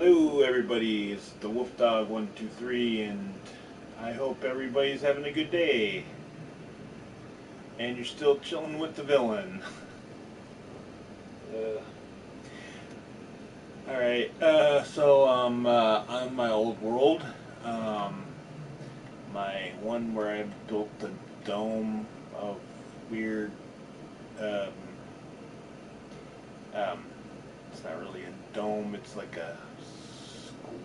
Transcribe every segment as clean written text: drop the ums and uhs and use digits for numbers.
Hello everybody, it's the Wolf Dog 123 and I hope everybody's having a good day. And you're still chilling with the villain. Alright, so on my old world, my one where I built the dome of weird, um, it's not really a dome, it's like a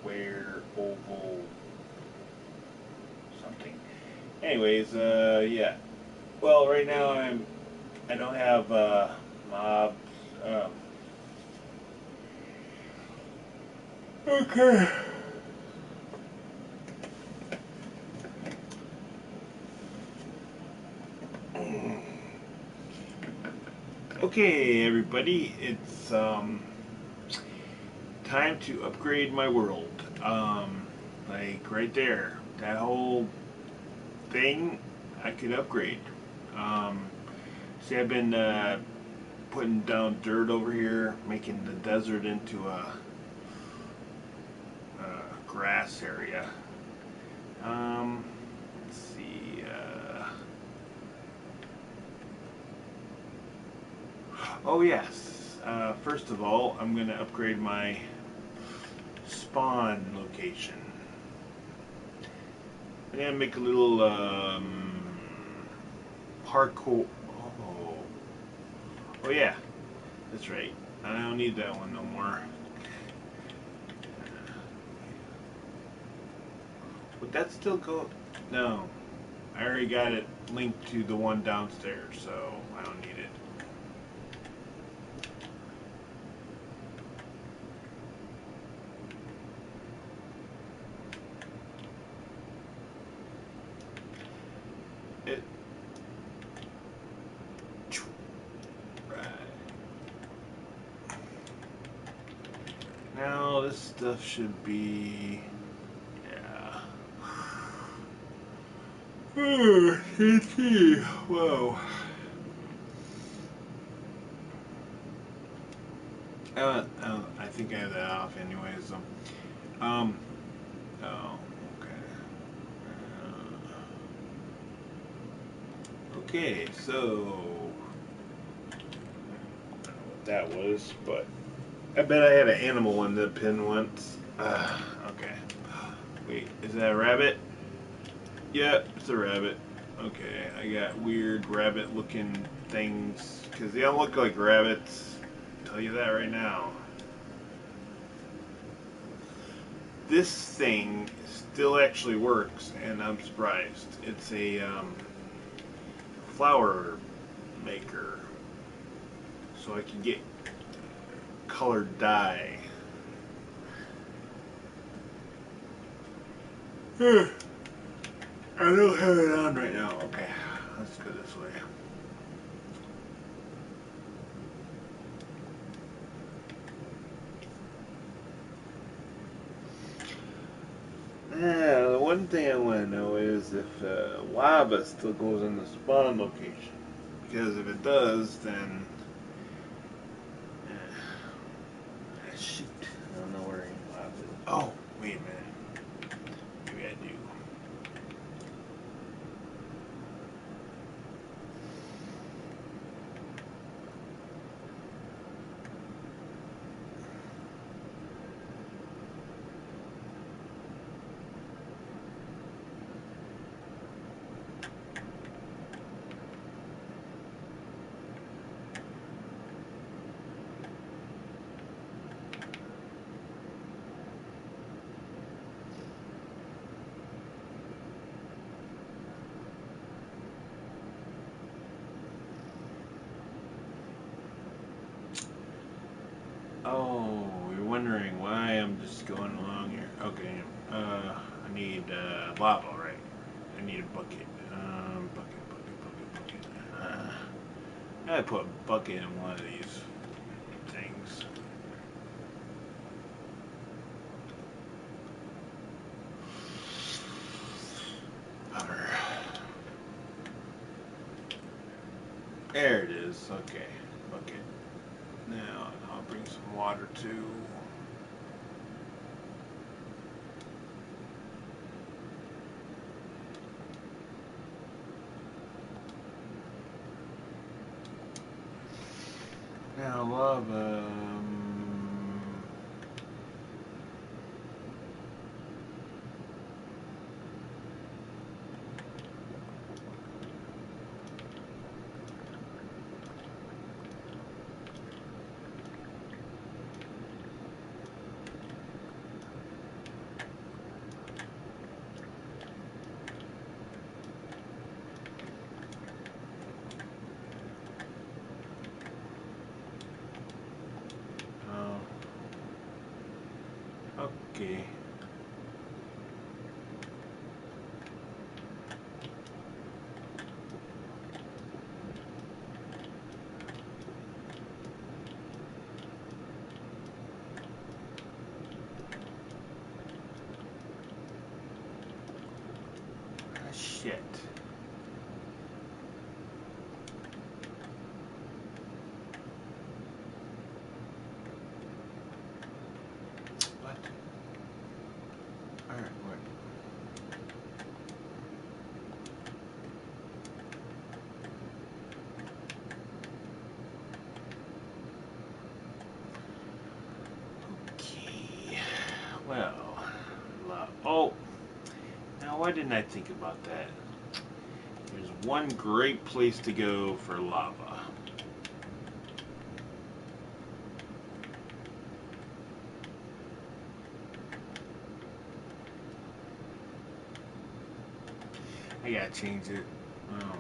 square, oval, something. Anyways, yeah. Well, right now I don't have mobs. Okay. Okay, everybody, it's time to upgrade my world. Like right there, that whole thing, I could upgrade. Um, See, I've been putting down dirt over here, making the desert into a grass area. Let's see. Oh yes. First of all, I'm going to upgrade my spawn location. I'm going to make a little parkour. Oh. Oh yeah. That's right. I don't need that one no more. Would that still go? No. I already got it linked to the one downstairs, so I don't need it. Right. Now this stuff should be, yeah. CT. Whoa. I think I have that off anyways. Oh, okay. Okay, so I don't know what that was, but I bet I had an animal in the pin once. Okay. Wait, is that a rabbit? Yeah, it's a rabbit. Okay, I got weird rabbit-looking things because they don't look like rabbits. I'll tell you that right now. This thing still actually works, and I'm surprised. It's a flower maker, so I can get colored dye. I don't have it on right now. Okay, let's go this way. The one thing I want to know is if lava still goes in the spawn location. Because if it does, then shoot, I don't know where any lava is. Oh, wait a minute. Maybe I do. Oh, you're wondering why I'm just going along here. Okay, I need lava, right? I need a bucket. Bucket. I put a bucket in one of these things. Hover. There it is. Okay, bucket. Now I'll bring some water too. Now lava. Okay. Ah, shit. What? Alright, what? Okay. Well, oh, now why didn't I think about that? There's one great place to go for lava. I gotta change it. Oh.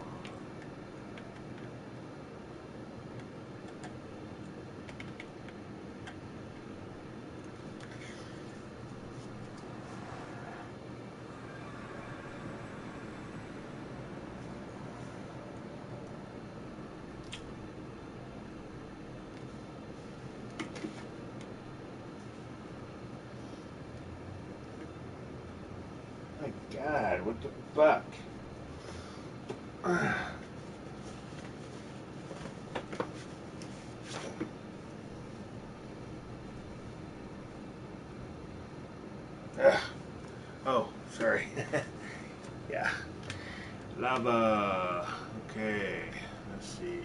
My God, what the fuck? Oh, sorry. Yeah. Lava. Okay. Let's see.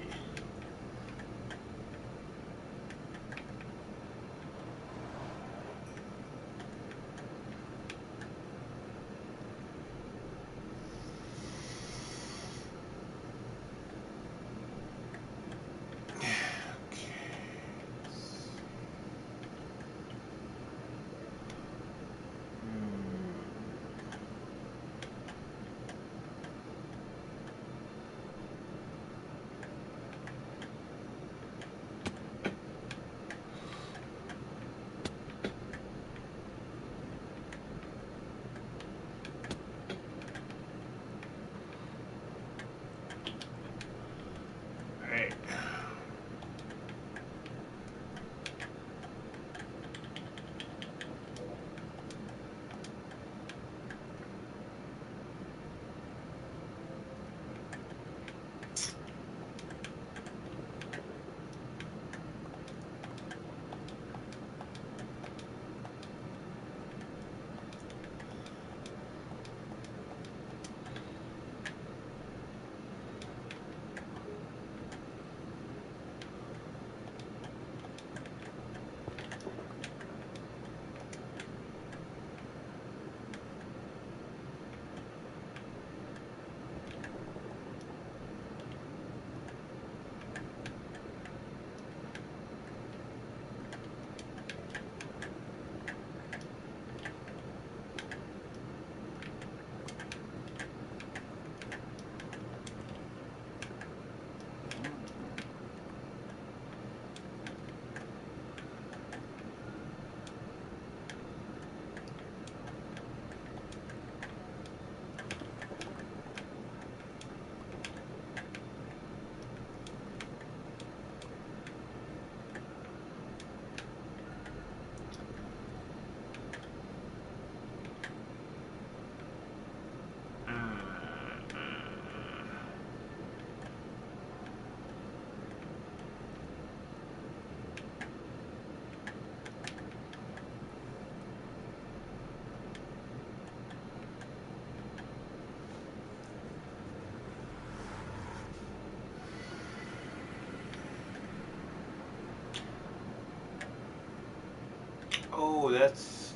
Oh, that's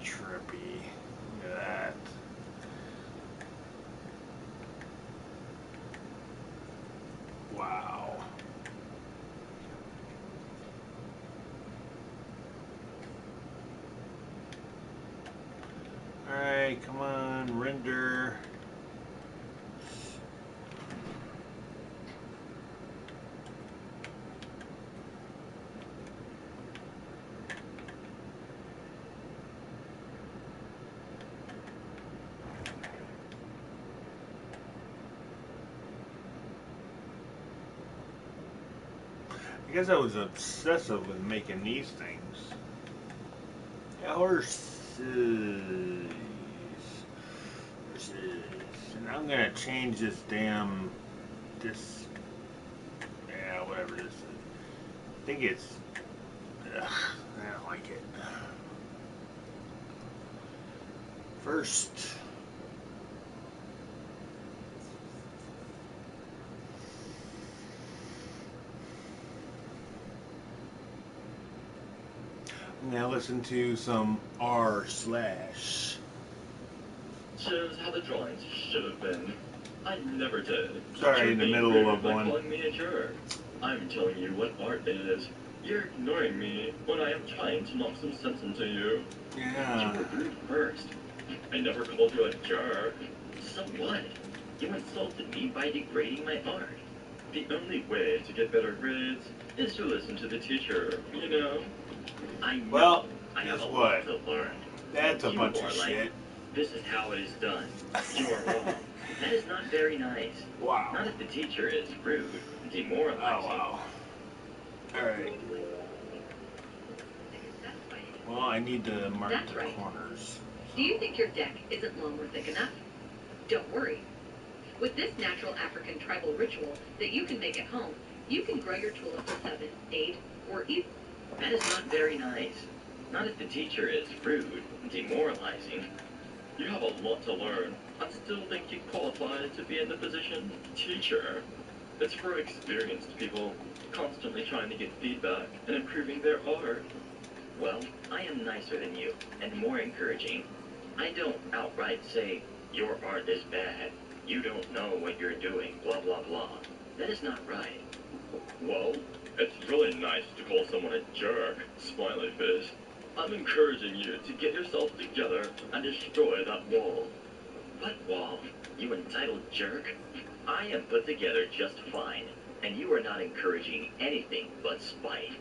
trippy. Look at that. Wow. Alright, come on, render. I guess I was obsessive with making these things. Horses. And I'm gonna change this yeah, whatever this is. I think it's, I don't like it. First, I'm gonna listen to some R slash. Shows how the drawings should have been. I never did. Sorry, in the middle of one. Calling me a jerk. I'm telling you what art is. You're ignoring me when I am trying to knock some sense into you. Yeah. You were rude first. I never called you a jerk. So what? You insulted me by degrading my art. The only way to get better grades is to listen to the teacher, you know? I know. Well, I have guess a what? lot to learn. That's a You bunch are of like, shit. this is how it is done. You are wrong. That is not very nice. Wow. Not if the teacher is rude, demoralizing. Oh, wow. Alright. Well, I need to mark That's the right. corners. Do you think your deck isn't long or thick enough? Don't worry. With this natural African tribal ritual that you can make at home, you can grow your tulip to 7, 8, or even... That is not very nice. Not if the teacher is rude, demoralizing. You have a lot to learn. I still think you qualify to be in the position teacher. It's for experienced people, constantly trying to get feedback and improving their art. Well, I am nicer than you, and more encouraging. I don't outright say, your art is bad, you don't know what you're doing, blah blah blah. That is not right. Well, it's really nice to call someone a jerk, smiley face. I'm encouraging you to get yourself together and destroy that wall. What wall? You entitled jerk? I am put together just fine, and you are not encouraging anything but spite.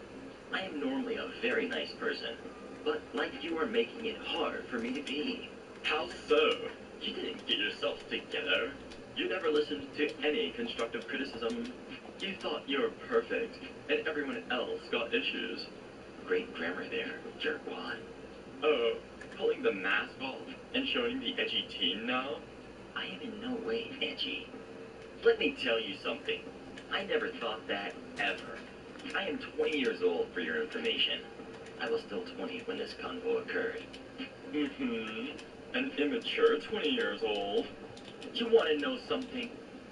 I am normally a very nice person, but like you are making it hard for me to be. How so? You didn't get yourself together. You never listened to any constructive criticism. You thought you were perfect, and everyone else got issues. Great grammar there, jerkwad. Oh, pulling the mask off and showing the edgy teen now? I am in no way edgy. Let me tell you something. I never thought that, ever. I am 20 years old, for your information. I was still 20 when this convo occurred. Mm-hmm. An immature 20 years old. You want to know something?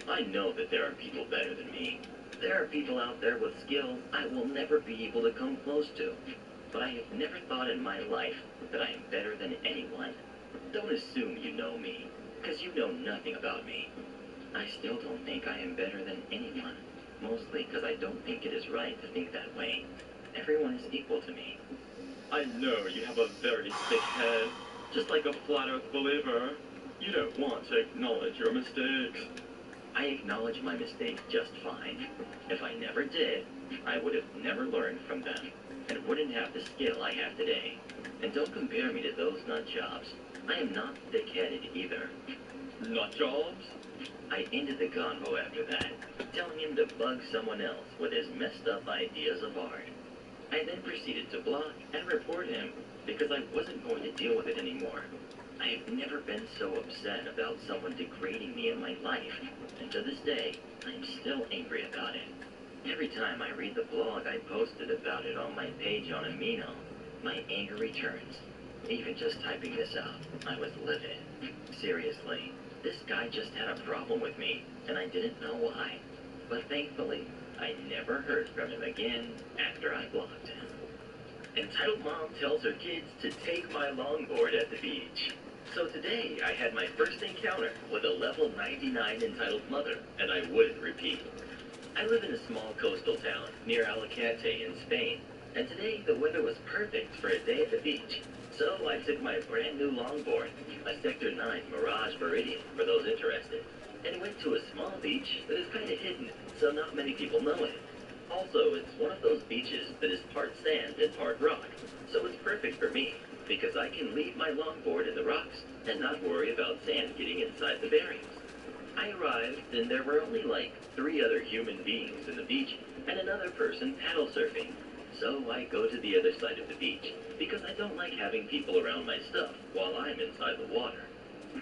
I know that there are people better than me. There are people out there with skill I will never be able to come close to. But I have never thought in my life that I am better than anyone. Don't assume you know me, because you know nothing about me. I still don't think I am better than anyone, mostly because I don't think it is right to think that way. Everyone is equal to me. I know you have a very thick head, just like a flat earth believer. You don't want to acknowledge your mistakes. I acknowledge my mistakes just fine. If I never did, I would have never learned from them, and wouldn't have the skill I have today. And don't compare me to those nut jobs. I am not thick-headed either. Nut jobs? I ended the convo after that, telling him to bug someone else with his messed up ideas of art. I then proceeded to block and report him because I wasn't going to deal with it anymore. I have never been so upset about someone degrading me in my life, and to this day, I am still angry about it. Every time I read the blog I posted about it on my page on Amino, my anger returns. Even just typing this out, I was livid. Seriously, this guy just had a problem with me, and I didn't know why. But thankfully, I never heard from him again after I blocked him. Entitled mom tells her kids to take my longboard at the beach. So today, I had my first encounter with a level 99 entitled mother, and I wouldn't repeat. I live in a small coastal town near Alicante in Spain, and today the weather was perfect for a day at the beach. So I took my brand new longboard, a Sector 9 Mirage Meridian for those interested, and went to a small beach that is kind of hidden, so not many people know it. Also, it's one of those beaches that is part sand and part rock, so it's perfect for me, because I can leave my longboard in the rocks and not worry about sand getting inside the bearings. I arrived, and there were only like 3 other human beings in the beach and another person paddle surfing. So I go to the other side of the beach, because I don't like having people around my stuff while I'm inside the water.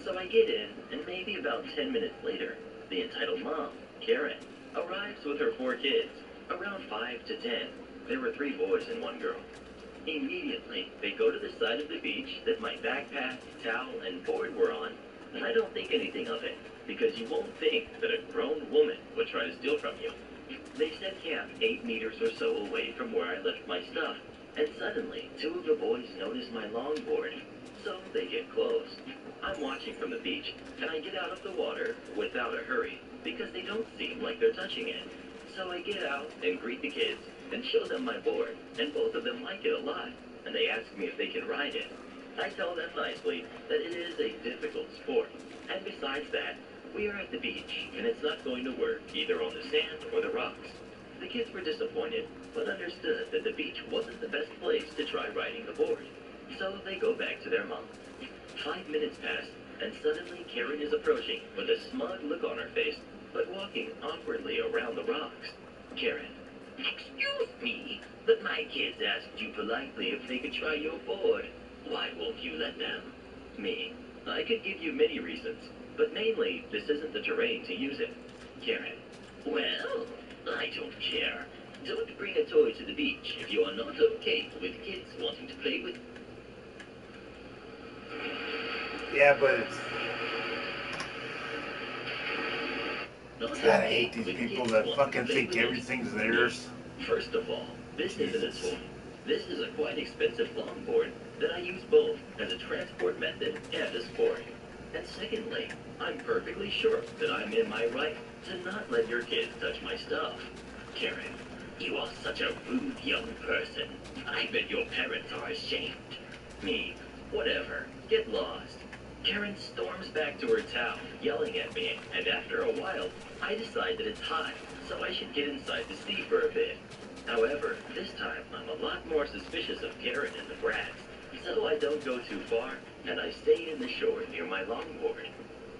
So I get in, and maybe about 10 minutes later, the entitled mom, Karen, arrives with her 4 kids. Around 5 to 10, there were 3 boys and 1 girl. Immediately, they go to the side of the beach that my backpack, towel, and board were on, and I don't think anything of it, because you won't think that a grown woman would try to steal from you. They set camp 8 meters or so away from where I left my stuff, and suddenly, 2 of the boys notice my longboard, so they get close. I'm watching from the beach, and I get out of the water without a hurry, because they don't seem like they're touching it. So I get out and greet the kids and show them my board, and both of them like it a lot, and they ask me if they can ride it. I tell them nicely that it is a difficult sport, and besides that, we are at the beach, and it's not going to work either on the sand or the rocks. The kids were disappointed, but understood that the beach wasn't the best place to try riding the board. So they go back to their mom. 5 minutes pass, and suddenly Karen is approaching with a smug look on her face, but walking awkwardly around the rocks. Karen: "Excuse me, but my kids asked you politely if they could try your board. Why won't you let them?" Me: "I could give you many reasons, but mainly this isn't the terrain to use it." Karen: "Well, I don't care. Don't bring a toy to the beach if you are not okay with kids wanting to play with." Yeah, but it's... Not God, I okay hate these with people kids that wanting fucking to play think with it. everything's theirs. First of all, this isn't a Jesus. toy. This is a quite expensive longboard that I use both as a transport method and a sport. And secondly, I'm perfectly sure that I'm in my right to not let your kids touch my stuff. Karen: "You are such a rude young person. I bet your parents are ashamed." Me: "Whatever. Get lost." Karen storms back to her town, yelling at me, and after a while, I decide that it's hot, so I should get inside the sea for a bit. However, this time I'm a lot more suspicious of Karen and the brats, so I don't go too far, and I stay in the shore near my longboard.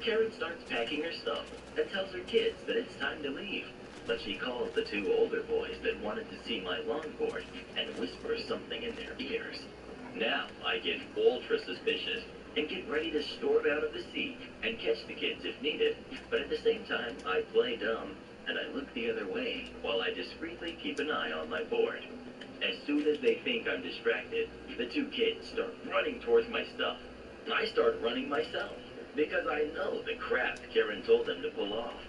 Karen starts packing her stuff and tells her kids that it's time to leave, but she calls the 2 older boys that wanted to see my longboard and whispers something in their ears. Now I get ultra suspicious and get ready to storm out of the sea and catch the kids if needed, but at the same time I play dumb and I look the other way while I discreetly keep an eye on my board. As soon as they think I'm distracted, the 2 kids start running towards my stuff. I start running myself, because I know the crap Karen told them to pull off.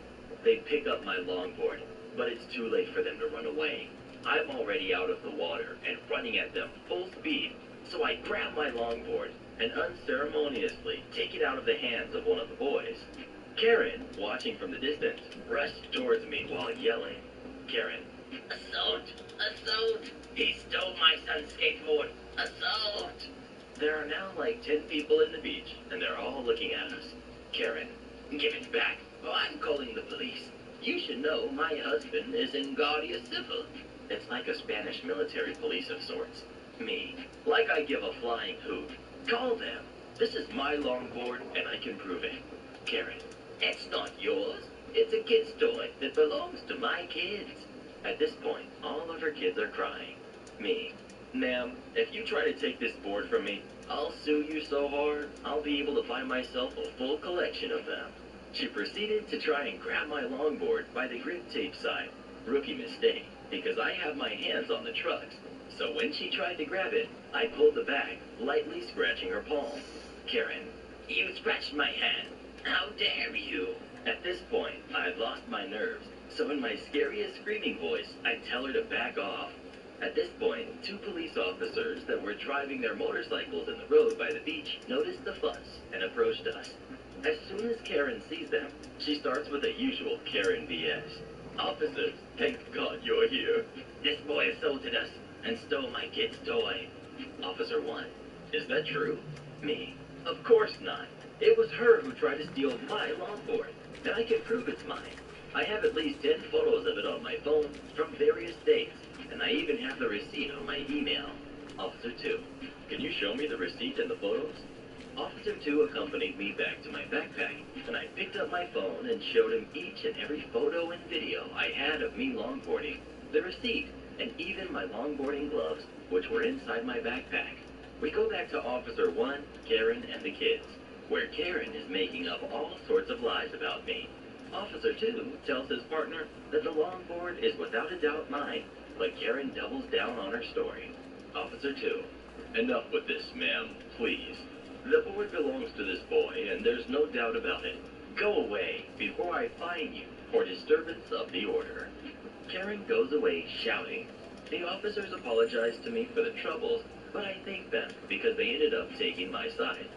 They pick up my longboard, but it's too late for them to run away. I'm already out of the water and running at them full speed, so I grab my longboard and unceremoniously take it out of the hands of one of the boys. Karen, watching from the distance, rushed towards me while yelling. Karen: "Assault! Assault! He stole my son's skateboard! Assault!" There are now like 10 people in the beach, and they're all looking at us. Karen: "Give it back, or I'm calling the police. You should know my husband is in Guardia Civil." It's like a Spanish military police of sorts. Me: "Like I give a flying hoot. Call them. This is my longboard, and I can prove it." Karen: "It's not yours. It's a kid's toy that belongs to my kids." At this point, all of her kids are crying. Me: "Ma'am, if you try to take this board from me, I'll sue you so hard, I'll be able to buy myself a full collection of them." She proceeded to try and grab my longboard by the grip tape side. Rookie mistake, because I have my hands on the trucks. So when she tried to grab it, I pulled the back, lightly scratching her palm. Karen: "You scratched my hand. How dare you?" At this point, I had lost my nerves, so in my scariest screaming voice, I tell her to back off. At this point, two police officers that were driving their motorcycles in the road by the beach noticed the fuss and approached us. As soon as Karen sees them, she starts with the usual Karen BS. Officers, thank God you're here. This boy assaulted us and stole my kid's toy. Officer 1, is that true? Me, of course not. It was her who tried to steal my longboard, and I can prove it's mine. I have at least 10 photos of it on my phone from various dates, and I even have the receipt on my email. Officer 2, can you show me the receipt and the photos? Officer 2 accompanied me back to my backpack, and I picked up my phone and showed him each and every photo and video I had of me longboarding, the receipt, and even my longboarding gloves, which were inside my backpack. We go back to Officer 1, Karen, and the kids, where Karen is making up all sorts of lies about me. Officer 2 tells his partner that the longboard is without a doubt mine, but Karen doubles down on her story. Officer 2, enough with this, ma'am, please. The board belongs to this boy, and there's no doubt about it. Go away before I fine you for disturbance of the order. Karen goes away shouting. The officers apologize to me for the troubles, but I thank them because they ended up taking my side.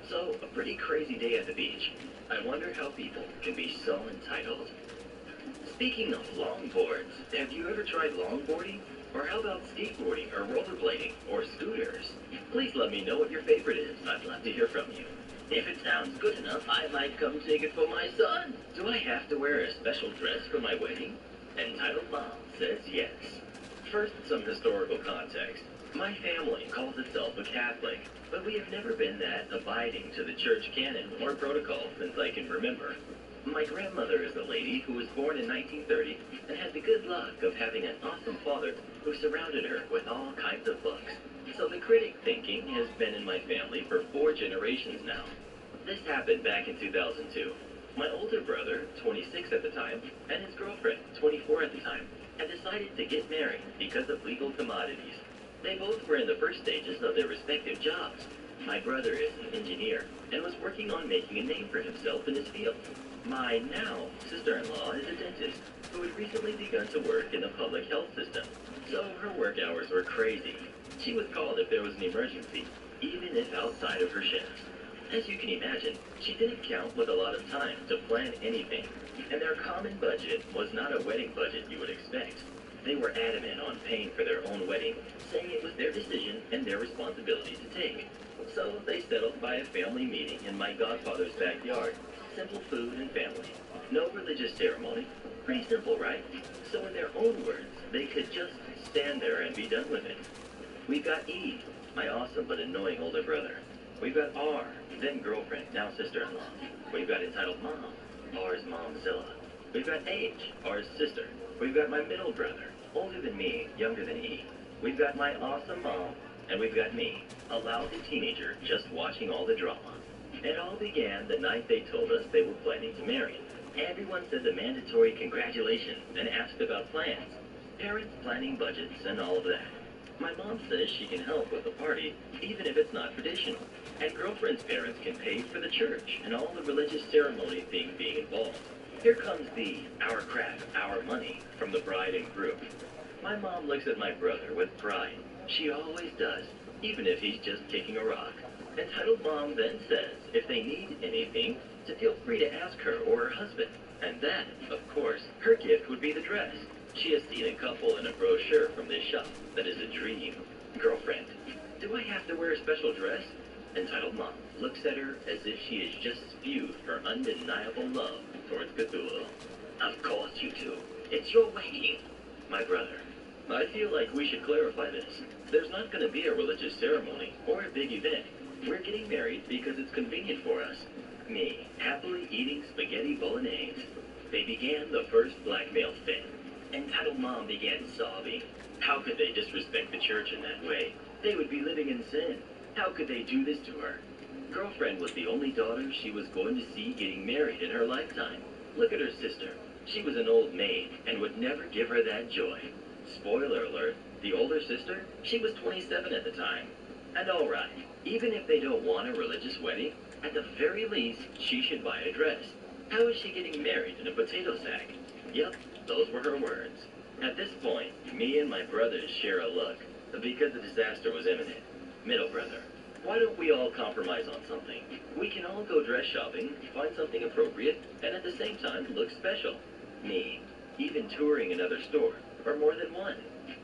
So, a pretty crazy day at the beach. I wonder how people can be so entitled. Speaking of longboards, have you ever tried longboarding? Or how about skateboarding or rollerblading or scooters? Please let me know what your favorite is. I'd love to hear from you. If it sounds good enough, I might come take it for my son. Do I have to wear a special dress for my wedding? Entitled Mom says yes. First, some historical context. My family calls itself a Catholic, but we have never been that abiding to the church canon or protocol since I can remember. My grandmother is a lady who was born in 1930 and had the good luck of having an awesome father who surrounded her with all kinds of books. So the critic thinking has been in my family for 4 generations now. This happened back in 2002. My older brother, 26 at the time, and his girlfriend, 24 at the time, had decided to get married because of legal commodities. They both were in the first stages of their respective jobs. My brother is an engineer and was working on making a name for himself in his field. My now sister-in-law is a dentist who had recently begun to work in the public health system, so her work hours were crazy. She was called if there was an emergency, even if outside of her shifts. As you can imagine, she didn't count with a lot of time to plan anything, and their common budget was not a wedding budget you would expect. They were adamant on paying for their own wedding, saying it was their decision and their responsibility to take. So they settled by a family meeting in my godfather's backyard. Simple food and family. No religious ceremony. Pretty simple, right? So in their own words, they could just stand there and be done with it. We've got E, my awesome but annoying older brother. We've got R, then girlfriend, now sister-in-law. We've got entitled Mom, R's Momzilla. We've got H, R's sister. We've got my middle brother, older than me, younger than E. We've got my awesome mom, and we've got me, a lousy teenager just watching all the drama. It all began the night they told us they were planning to marry. Everyone said the mandatory congratulations and asked about plans, parents planning budgets and all of that. My mom says she can help with the party, even if it's not traditional. And girlfriend's parents can pay for the church and all the religious ceremony thing being involved. Here comes the our craft, our money from the bride and groom. My mom looks at my brother with pride. She always does, even if he's just kicking a rock. Entitled Mom then says if they need anything, to feel free to ask her or her husband. And then, of course, her gift would be the dress. She has seen a couple in a brochure from this shop that is a dream. Girlfriend, do I have to wear a special dress? Entitled Mom looks at her as if she has just spewed her undeniable love towards Cthulhu. Of course you do. It's your wedding. My brother, I feel like we should clarify this. There's not going to be a religious ceremony or a big event. We're getting married because it's convenient for us. Me, happily eating spaghetti bolognese. They began the first blackmail fit. Entitled Mom began sobbing. How could they disrespect the church in that way? They would be living in sin. How could they do this to her? Girlfriend was the only daughter she was going to see getting married in her lifetime. Look at her sister. She was an old maid and would never give her that joy. Spoiler alert, the older sister, she was 27 at the time. And alright, even if they don't want a religious wedding, at the very least, she should buy a dress. How is she getting married in a potato sack? Yep, those were her words. At this point, me and my brothers share a look, because the disaster was imminent. Middle brother, why don't we all compromise on something? We can all go dress shopping, find something appropriate, and at the same time look special. Me, even touring another store, or more than one.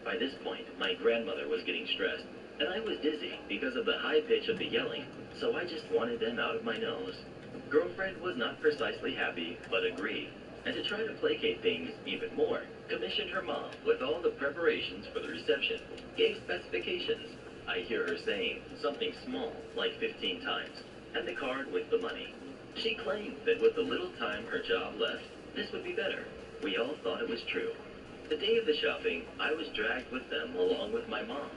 By this point, my grandmother was getting stressed, and I was dizzy because of the high pitch of the yelling, so I just wanted them out of my nose. Girlfriend was not precisely happy, but agreed, and to try to placate things even more, commissioned her mom with all the preparations for the reception, gave specifications. I hear her saying something small, like 15 times, and the card with the money. She claimed that with the little time her job left, this would be better. We all thought it was true. The day of the shopping, I was dragged with them along with my mom.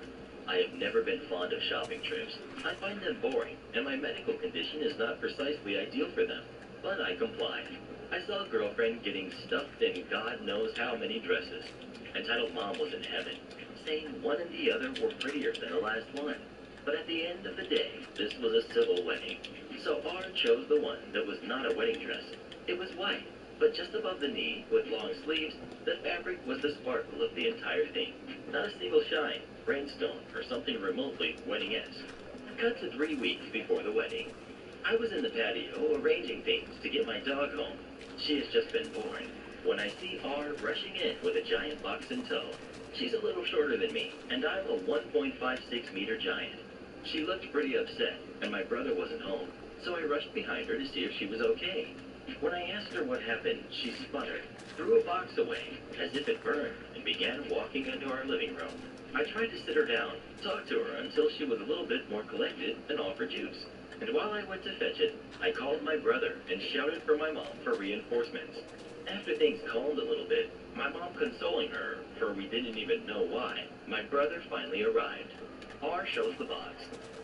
I have never been fond of shopping trips. I find them boring, and my medical condition is not precisely ideal for them. But I complied. I saw a girlfriend getting stuffed in God knows how many dresses. Entitled Mom was in heaven, saying one and the other were prettier than the last one. But at the end of the day, this was a civil wedding. So R chose the one that was not a wedding dress. It was white, but just above the knee, with long sleeves, the fabric was the sparkle of the entire thing. Not a single shine, rhinestone, or something remotely wedding-esque. Cut to 3 weeks before the wedding. I was in the patio arranging things to get my dog home. She has just been born. When I see R rushing in with a giant box in tow. She's a little shorter than me, and I'm a 1.56 meter giant. She looked pretty upset, and my brother wasn't home, so I rushed behind her to see if she was okay. When I asked her what happened, she sputtered, threw a box away, as if it burned, and began walking into our living room. I tried to sit her down, talk to her until she was a little bit more collected, and offer juice. And while I went to fetch it, I called my brother and shouted for my mom for reinforcements. After things calmed a little bit, my mom consoling her, for we didn't even know why, my brother finally arrived. R shows the box.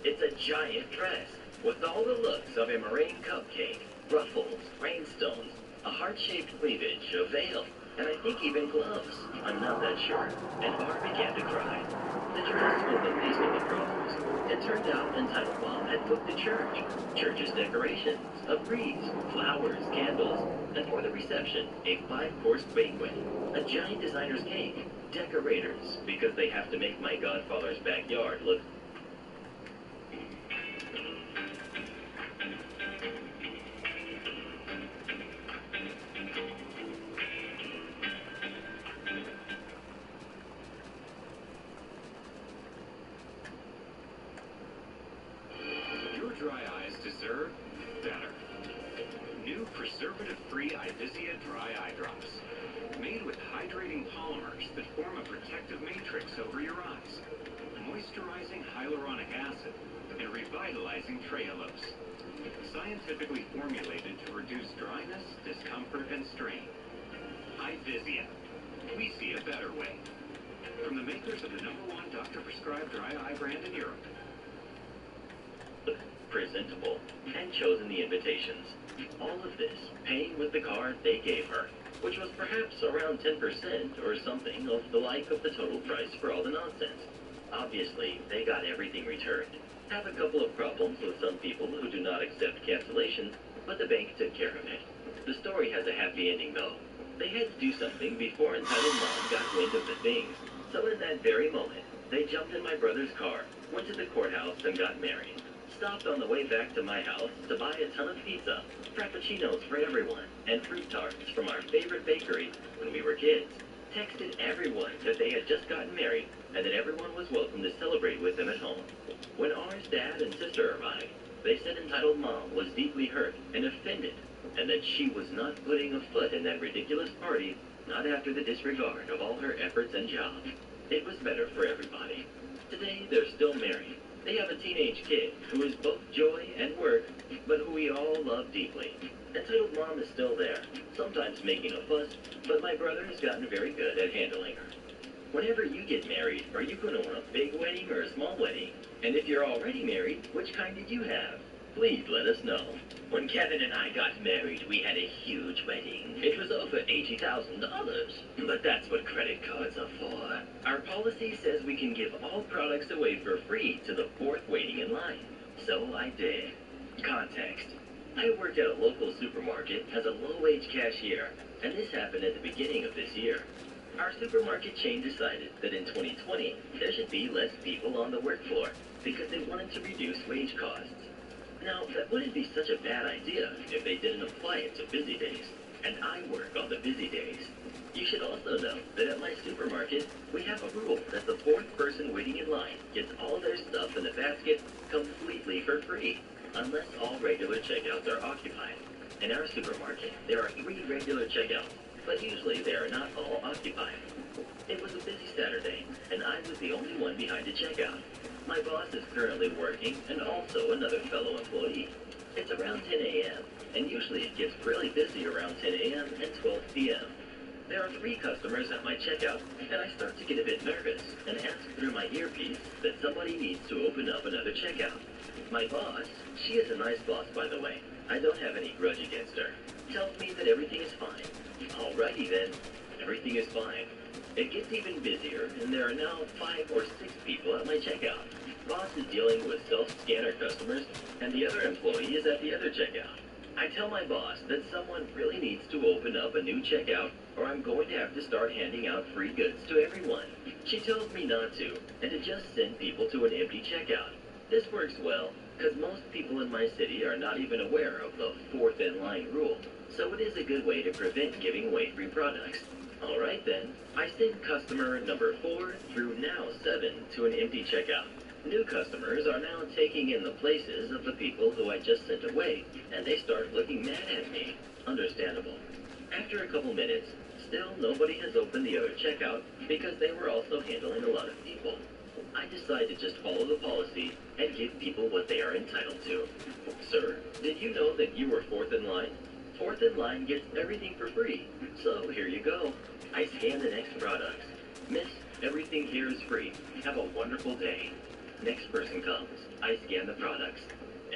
It's a giant dress, with all the looks of a meringue cupcake, ruffles, rhinestones, a heart-shaped cleavage, a veil, and I think even gloves. I'm not that sure. And R began to cry. The dress was the least of the problems. It turned out Entitled Mom had booked a church. Church's decorations, a breeze, flowers, candles, and for the reception, a 5-course banquet, a giant designer's cake, decorators, because they have to make my godfather's backyard look dry eyes deserve better. New preservative-free Ivisia Dry Eye Drops. Made with hydrating polymers that form a protective matrix over your eyes. Moisturizing hyaluronic acid and revitalizing trehalose. Scientifically formulated to reduce dryness, discomfort, and strain. Ivisia. We see a better way. From the makers of the #1 doctor-prescribed dry eye brand in Europe. presentable, and chosen the invitations. All of this, paying with the card they gave her, which was perhaps around 10% or something of the like of the total price for all the nonsense. Obviously, they got everything returned. Have a couple of problems with some people who do not accept cancellations, but the bank took care of it. The story has a happy ending though. They had to do something before Entitled Mom got wind of the things, so in that very moment, they jumped in my brother's car, went to the courthouse, and got married. Stopped on the way back to my house to buy a ton of pizza, frappuccinos for everyone, and fruit tarts from our favorite bakery when we were kids. Texted everyone that they had just gotten married and that everyone was welcome to celebrate with them at home. When R's dad and sister arrived, they said Entitled Mom was deeply hurt and offended, and that she was not putting a foot in that ridiculous party, not after the disregard of all her efforts and job. It was better for everybody. Today, they're still married. They have a teenage kid who is both joy and work, but who we all love deeply. Entitled Mom is still there, sometimes making a fuss, but my brother has gotten very good at handling her. Whenever you get married, are you going to want a big wedding or a small wedding? And if you're already married, which kind did you have? Please let us know. When Kevin and I got married, we had a huge wedding. It was over $80,000, but that's what credit cards are for. Our policy says we can give all products away for free to the fourth waiting in line. So I did. Context. I worked at a local supermarket as a low-wage cashier, and this happened at the beginning of this year. Our supermarket chain decided that in 2020, there should be less people on the work floor because they wanted to reduce wage costs. Now, that wouldn't be such a bad idea if they didn't apply it to busy days, and I work on the busy days. You should also know that at my supermarket, we have a rule that the fourth person waiting in line gets all their stuff in the basket completely for free, unless all regular checkouts are occupied. In our supermarket, there are 3 regular checkouts, but usually they are not all occupied. It was a busy Saturday, and I was the only one behind a checkout. My boss is currently working, and also another fellow employee. It's around 10 a.m., and usually it gets really busy around 10 a.m. and 12 p.m. There are 3 customers at my checkout, and I start to get a bit nervous and ask through my earpiece that somebody needs to open up another checkout. My boss, she is a nice boss by the way, I don't have any grudge against her, tells me that everything is fine. Alrighty then, everything is fine. It gets even busier, and there are now 5 or 6 people at my checkout. Boss is dealing with self-scanner customers, and the other employee is at the other checkout. I tell my boss that someone really needs to open up a new checkout, or I'm going to have to start handing out free goods to everyone. She tells me not to, and to just send people to an empty checkout. This works well, because most people in my city are not even aware of the fourth in line rule, so it is a good way to prevent giving away free products. Alright then, I send customer number 4 through now 7 to an empty checkout. New customers are now taking in the places of the people who I just sent away, and they start looking mad at me. Understandable. After a couple minutes, still nobody has opened the other checkout because they were also handling a lot of people. I decide to just follow the policy and give people what they are entitled to. Sir, did you know that you were fourth in line? Fourth in line gets everything for free, so here you go. I scan the next products. Miss, everything here is free. Have a wonderful day. Next person comes. I scan the products.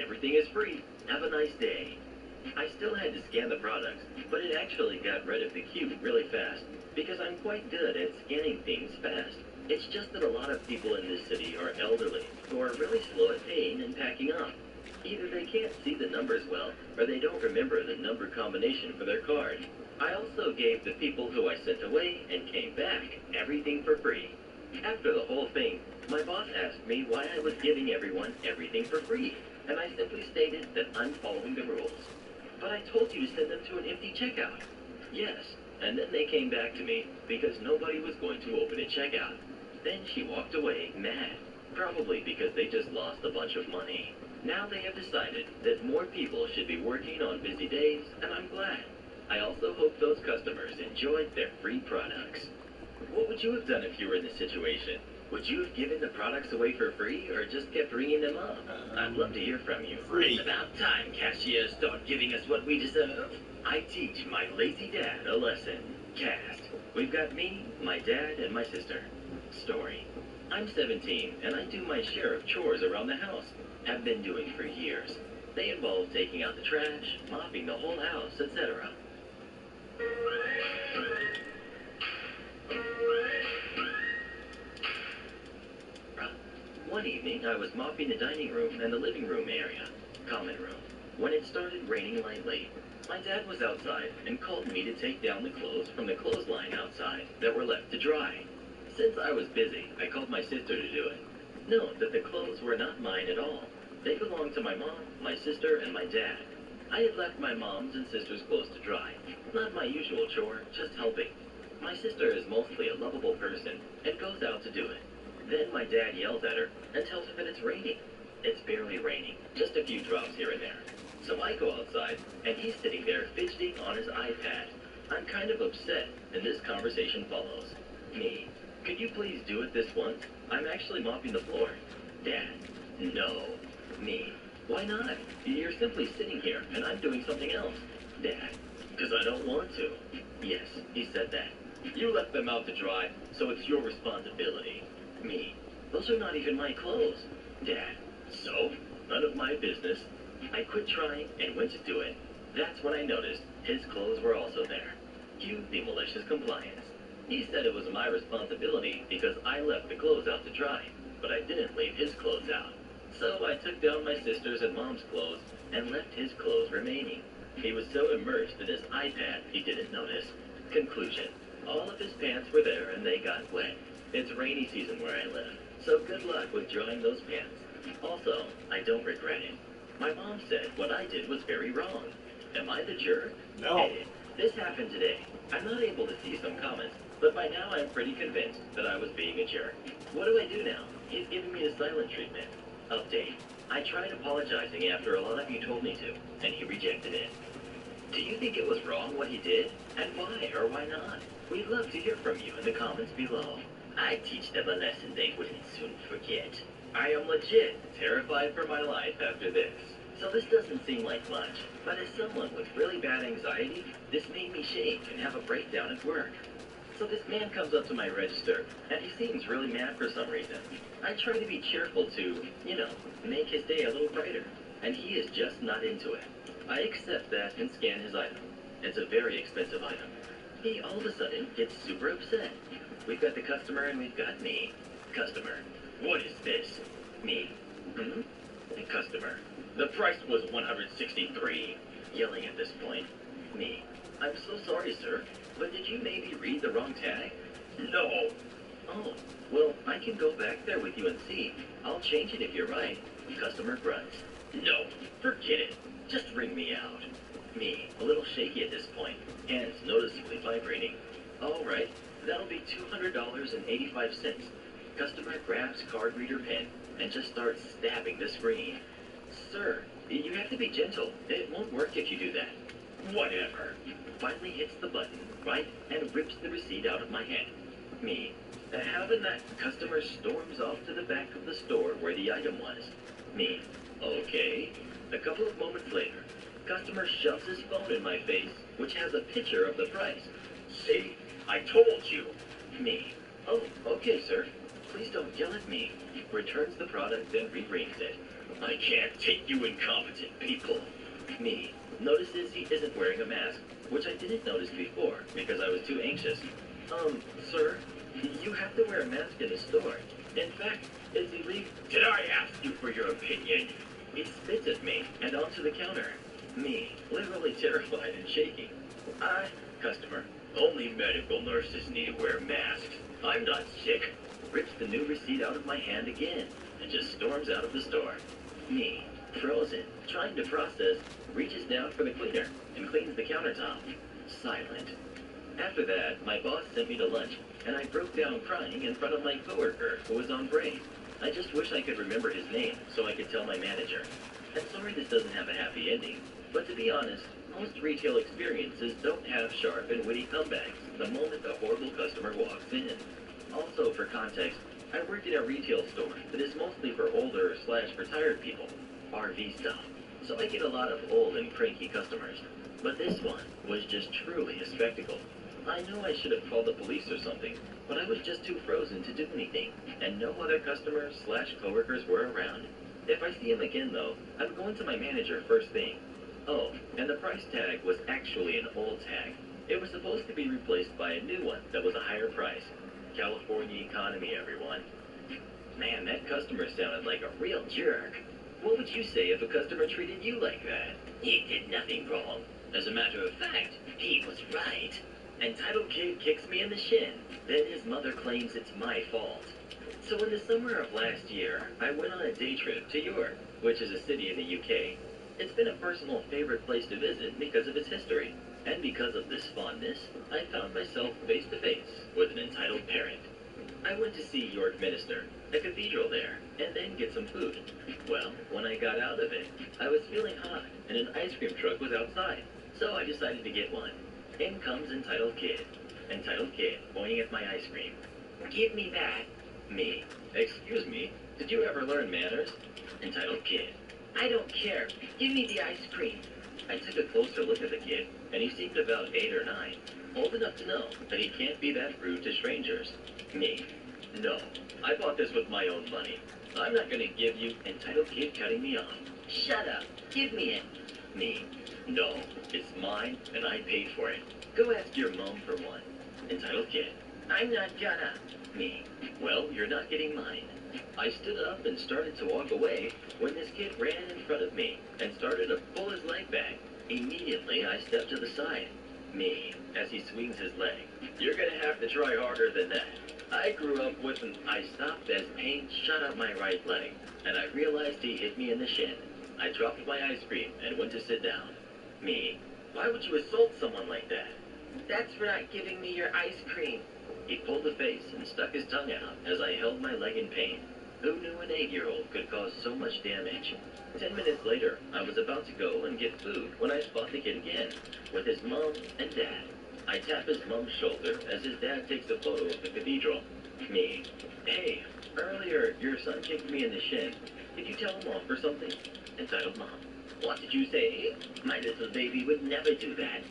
Everything is free. Have a nice day. I still had to scan the products, but it actually got rid of the queue really fast, because I'm quite good at scanning things fast. It's just that a lot of people in this city are elderly, who are really slow at paying and packing up. Either they can't see the numbers well, or they don't remember the number combination for their card. I also gave the people who I sent away and came back everything for free. After the whole thing, my boss asked me why I was giving everyone everything for free, and I simply stated that I'm following the rules. But I told you to send them to an empty checkout. Yes, and then they came back to me because nobody was going to open a checkout. Then she walked away mad, probably because they just lost a bunch of money. Now they have decided that more people should be working on busy days, and I'm glad. I also hope those customers enjoyed their free products. What would you have done if you were in this situation? Would you have given the products away for free, or just kept ringing them up? I'd love to hear from you. Free. It's about time cashiers start giving us what we deserve. I teach my lazy dad a lesson. Cast. We've got me, my dad, and my sister. Story. I'm 17, and I do my share of chores around the house. Have been doing for years. They involve taking out the trash, mopping the whole house, etc. One evening, I was mopping the dining room and the living room area, common room, when it started raining lightly. My dad was outside and called me to take down the clothes from the clothesline outside that were left to dry. Since I was busy, I called my sister to do it. Note that the clothes were not mine at all. They belonged to my mom, my sister, and my dad. I had left my mom's and sister's clothes to dry. Not my usual chore, just helping. My sister is mostly a lovable person and goes out to do it. Then my dad yells at her and tells her that it's raining. It's barely raining, just a few drops here and there. So I go outside, and he's sitting there fidgeting on his iPad. I'm kind of upset, and this conversation follows. Me. Could you please do it this once? I'm actually mopping the floor. Dad. No. Me. Why not? You're simply sitting here, and I'm doing something else. Dad. Because I don't want to. Yes, he said that. You left them out to dry, so it's your responsibility. Me. Those are not even my clothes. Dad. So? None of my business. I quit trying and went to do it. That's when I noticed his clothes were also there. Cue the malicious compliance. He said it was my responsibility because I left the clothes out to dry, but I didn't leave his clothes out. So I took down my sister's and mom's clothes and left his clothes remaining. He was so immersed in his iPad he didn't notice. Conclusion. All of his pants were there and they got wet. It's rainy season where I live, so good luck with drying those pants. Also, I don't regret it. My mom said what I did was very wrong. Am I the jerk? No. Hey, this happened today. I'm not able to see some comments, but by now I'm pretty convinced that I was being a jerk. What do I do now? He's giving me the silent treatment. Update. I tried apologizing after a lot of you told me to, and he rejected it. Do you think it was wrong what he did? And why or why not? We'd love to hear from you in the comments below. I'd teach them a lesson they wouldn't soon forget. I am legit terrified for my life after this. So this doesn't seem like much, but as someone with really bad anxiety, this made me shake and have a breakdown at work. So this man comes up to my register, and he seems really mad for some reason. I try to be cheerful to, make his day a little brighter, and he is just not into it. I accept that and scan his item. It's a very expensive item. He all of a sudden gets super upset. We've got the customer and we've got me. Customer. What is this? Me. The customer. The price was $163. Yelling at this point. Me. I'm so sorry, sir, but did you maybe read the wrong tag? No. Oh, well, I can go back there with you and see. I'll change it if you're right. Customer grunts. No, forget it. Just ring me out. Me, a little shaky at this point, hands noticeably vibrating. All right, that'll be $200.85. Customer grabs card reader pen and just starts stabbing the screen. Sir, you have to be gentle. It won't work if you do that. Whatever. Finally hits the button, right, and rips the receipt out of my hand. Me. Having that customer storms off to the back of the store where the item was. Me. Okay. A couple of moments later, customer shoves his phone in my face, which has a picture of the price. See? I told you. Me. Oh, okay, sir. Please don't yell at me. Returns the product, then re-rings it. I can't take you incompetent people. Me. Notices he isn't wearing a mask, which I didn't notice before because I was too anxious. Sir, you have to wear a mask in the store. In fact, it's illegal. Did I ask you for your opinion? He spits at me and onto the counter. Me, literally terrified and shaking. Customer, only medical nurses need to wear masks. I'm not sick. Rips the new receipt out of my hand again and just storms out of the store. Me, frozen, trying to process, reaches down for the cleaner and cleans the countertop. Silent. After that, my boss sent me to lunch, and I broke down crying in front of my coworker who was on break. I just wish I could remember his name so I could tell my manager. I'm sorry this doesn't have a happy ending, but to be honest, most retail experiences don't have sharp and witty comebacks the moment a horrible customer walks in. Also, for context, I work in a retail store that is mostly for older/retired people, RV stuff, so I get a lot of old and cranky customers. But this one was just truly a spectacle. I know I should have called the police or something, but I was just too frozen to do anything, and no other customers/coworkers were around. If I see him again, though, I'm going to my manager first thing. Oh, and the price tag was actually an old tag. It was supposed to be replaced by a new one that was a higher price. California economy, everyone. Man, that customer sounded like a real jerk. What would you say if a customer treated you like that? He did nothing wrong. As a matter of fact, he was right. Entitled kid kicks me in the shin. Then his mother claims it's my fault. So in the summer of last year, I went on a day trip to York, which is a city in the UK. It's been a personal favorite place to visit because of its history. And because of this fondness, I found myself face to face with an entitled parent. I went to see York Minster, a cathedral there, and then get some food. Well, when I got out of it, I was feeling hot, and an ice cream truck was outside. So I decided to get one. In comes entitled kid. Entitled kid, pointing at my ice cream. Give me that. Me. Excuse me, did you ever learn manners? Entitled kid. I don't care. Give me the ice cream. I took a closer look at the kid, and he seemed about 8 or 9, old enough to know that he can't be that rude to strangers. Me. No, I bought this with my own money. I'm not gonna give you entitled kid cutting me off. Shut up. Give me it. Me. No, it's mine, and I paid for it. Go ask your mom for one. Entitled kid. I'm not gonna. Me. Well, you're not getting mine. I stood up and started to walk away when this kid ran in front of me and started to pull his leg back. Immediately, I stepped to the side. Me, as he swings his leg. You're gonna have to try harder than that. I grew up with an... I stopped as pain shot up my right leg, and I realized he hit me in the shin. I dropped my ice cream and went to sit down. Me, why would you assault someone like that? That's for not giving me your ice cream. He pulled a face and stuck his tongue out as I held my leg in pain. Who knew an 8-year-old could cause so much damage? 10 minutes later, I was about to go and get food when I spot the kid again, with his mom and dad. I tap his mom's shoulder as his dad takes a photo of the cathedral. Me, hey, earlier your son kicked me in the shin. Did you tell him off for something? Entitled mom. What did you say? My little baby would never do that.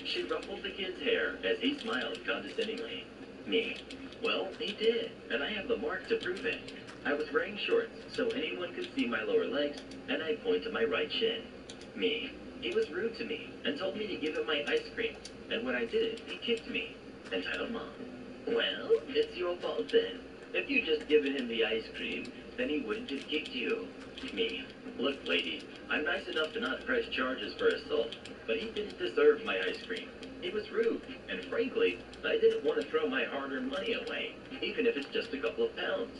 She ruffled the kid's hair as he smiled condescendingly. Me, well, he did, and I have the mark to prove it. I was wearing shorts so anyone could see my lower legs, and I point to my right shin. Me, he was rude to me and told me to give him my ice cream, and when I did it, he kicked me. Entitled mom. Well, it's your fault then. If you'd just given him the ice cream, then he wouldn't have kicked you. Me, look lady, I'm nice enough to not press charges for assault, but he didn't deserve my ice cream. He was rude, and frankly, I didn't want to throw my hard-earned money away, even if it's just a couple of pounds.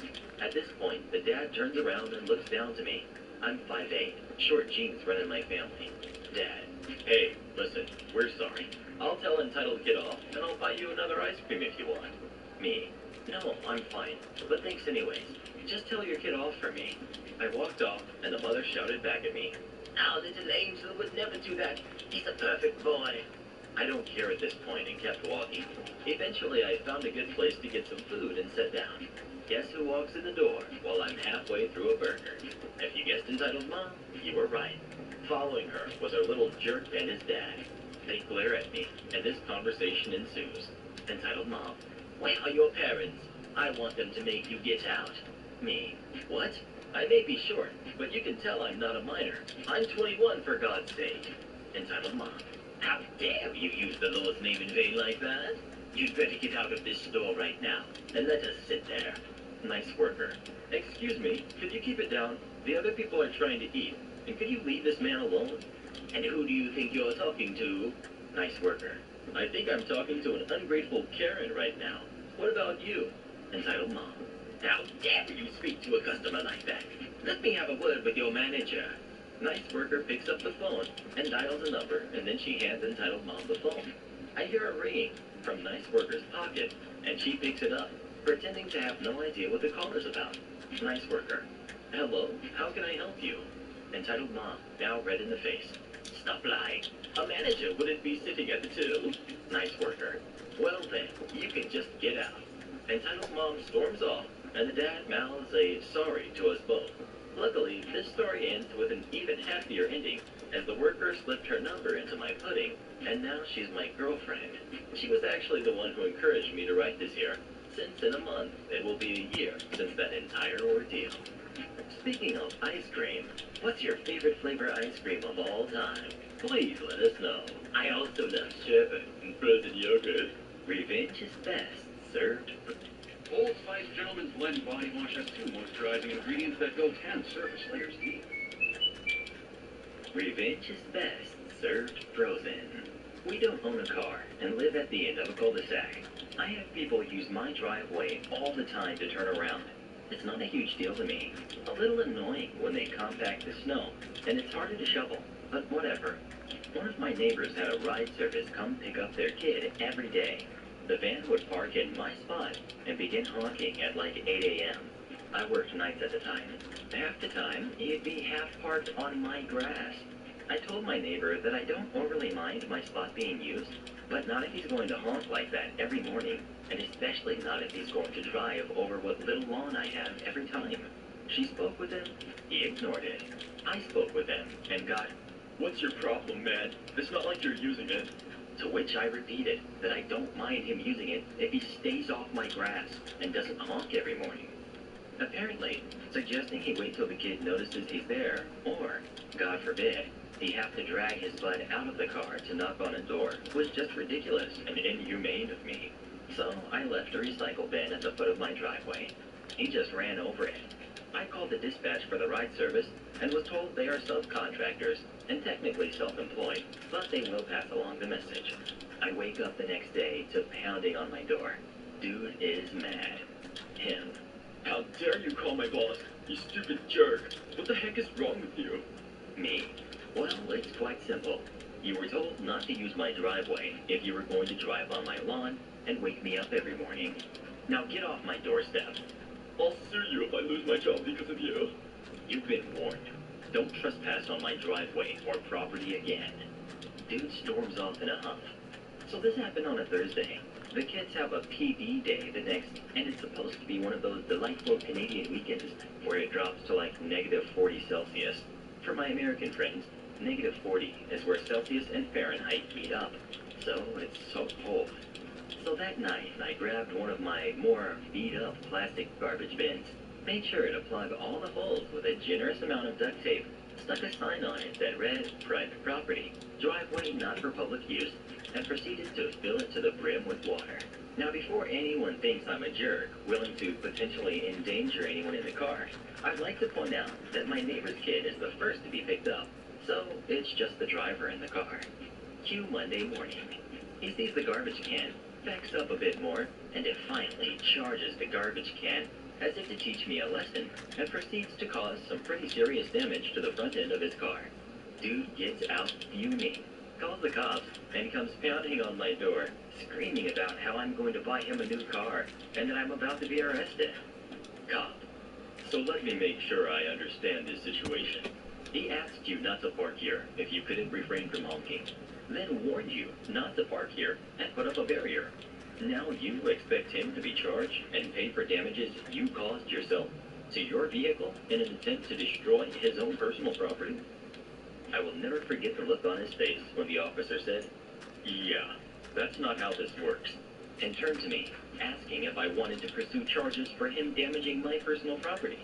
At this point, the dad turns around and looks down to me. I'm 5'8", short genes run in my family. Dad, hey, listen, we're sorry. I'll tell entitled kid off, and I'll buy you another ice cream if you want. Me, no, I'm fine, but thanks anyways. Just tell your kid off for me. I walked off, and the mother shouted back at me. Our little angel would never do that. He's a perfect boy. I don't care at this point and kept walking. Eventually, I found a good place to get some food and sat down. Guess who walks in the door while I'm halfway through a burger? If you guessed entitled mom, you were right. Following her was her little jerk and his dad. They glare at me, and this conversation ensues. Entitled mom, where are your parents? I want them to make you get out. Me, what? I may be short, but you can tell I'm not a minor. I'm 21 for God's sake. Entitled mom, how dare you use the Lord's name in vain like that? You'd better get out of this store right now, and let us sit there. Nice worker. Excuse me, could you keep it down? The other people are trying to eat, and could you leave this man alone? And who do you think you're talking to? Nice worker. I think I'm talking to an ungrateful Karen right now. What about you? Entitled mom. How dare you speak to a customer like that? Let me have a word with your manager. Nice worker picks up the phone and dials a number, and then she hands entitled mom the phone. I hear a ringing from nice worker's pocket, and she picks it up, pretending to have no idea what the call is about. Nice worker. Hello, how can I help you? Entitled mom, now red in the face. Stop lying. A manager wouldn't be sitting at the till. Nice worker. Well then, you can just get out. Entitled mom storms off, and the dad mouths a sorry to us both. Luckily, this story ends with an even happier ending, as the worker slipped her number into my pudding, and now she's my girlfriend. She was actually the one who encouraged me to write this here, since in a month it will be a year since that entire ordeal. Speaking of ice cream, what's your favorite flavor ice cream of all time? Please let us know. I also love sherbet and frozen yogurt. Revenge is best served. Old Spice Gentleman's Blend Body Wash has 2 moisturizing ingredients that go 10 surface layers deep. Revenge is best served frozen. We don't own a car and live at the end of a cul-de-sac. I have people use my driveway all the time to turn around. It's not a huge deal to me. A little annoying when they compact the snow, and it's harder to shovel, but whatever. One of my neighbors had a ride service come pick up their kid every day. The van would park in my spot and begin honking at like 8 a.m. I worked nights at the time. Half the time, he'd be half parked on my grass. I told my neighbor that I don't overly mind my spot being used, but not if he's going to honk like that every morning, and especially not if he's going to drive over what little lawn I have every time. She spoke with him, he ignored it. I spoke with him and got, "What's your problem, man? It's not like you're using it." To which I repeated that I don't mind him using it if he stays off my grass and doesn't honk every morning. Apparently, suggesting he wait till the kid notices he's there, or, God forbid, he have to drag his butt out of the car to knock on a door was just ridiculous and inhumane of me. So I left a recycle bin at the foot of my driveway. He just ran over it. I called the dispatch for the ride service and was told they are subcontractors and technically self-employed, but they will pass along the message. I wake up the next day to pounding on my door. Dude is mad. Him. How dare you call my boss, you stupid jerk! What the heck is wrong with you? Me. Well, it's quite simple. You were told not to use my driveway if you were going to drive on my lawn and wake me up every morning. Now get off my doorstep. I'll sue you if I lose my job because of you. You've been warned. Don't trespass on my driveway or property again. Dude storms off in a huff. So this happened on a Thursday. The kids have a PD day the next, and it's supposed to be one of those delightful Canadian weekends where it drops to like -40 Celsius. For my American friends, -40 is where Celsius and Fahrenheit meet up. So it's so cold. So that night, I grabbed one of my more beat-up plastic garbage bins, made sure to plug all the holes with a generous amount of duct tape, stuck a sign on it that read, "Private property, driveway not for public use," and proceeded to fill it to the brim with water. Now, before anyone thinks I'm a jerk, willing to potentially endanger anyone in the car, I'd like to point out that my neighbor's kid is the first to be picked up, so it's just the driver in the car. Cue Monday morning. He sees the garbage can, backs up a bit more, and defiantly charges the garbage can as if to teach me a lesson, and proceeds to cause some pretty serious damage to the front end of his car. Dude gets out fuming, calls the cops, and comes pounding on my door, screaming about how I'm going to buy him a new car, and that I'm about to be arrested. Cop. So let me make sure I understand this situation. He asked you not to park here if you couldn't refrain from honking, then warned you not to park here and put up a barrier. Now you expect him to be charged and pay for damages you caused yourself to your vehicle in an attempt to destroy his own personal property? I will never forget the look on his face when the officer said, "Yeah, that's not how this works," and turned to me, asking if I wanted to pursue charges for him damaging my personal property.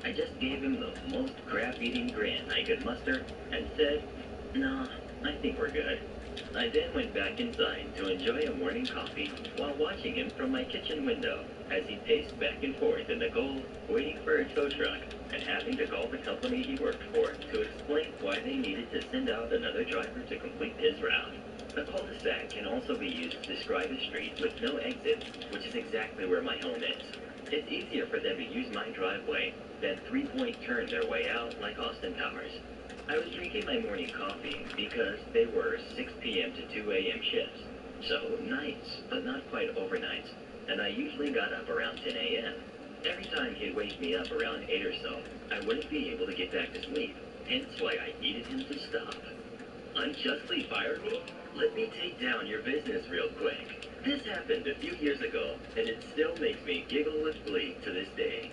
I just gave him the most crap-eating grin I could muster and said, "No, I think we're good." I then went back inside to enjoy a morning coffee while watching him from my kitchen window as he paced back and forth in the cold, waiting for a tow truck and having to call the company he worked for to explain why they needed to send out another driver to complete his route. A cul-de-sac can also be used to describe a street with no exit, which is exactly where my home is. It's easier for them to use my driveway than three-point turn their way out like Austin Powers. I was drinking my morning coffee because they were 6 p.m. to 2 a.m. shifts, so nights, but not quite overnights, and I usually got up around 10 a.m. Every time he'd wake me up around 8 or so, I wouldn't be able to get back to sleep, hence why I needed him to stop. Unjustly fired me? Let me take down your business real quick. This happened a few years ago, and it still makes me giggle with glee to this day.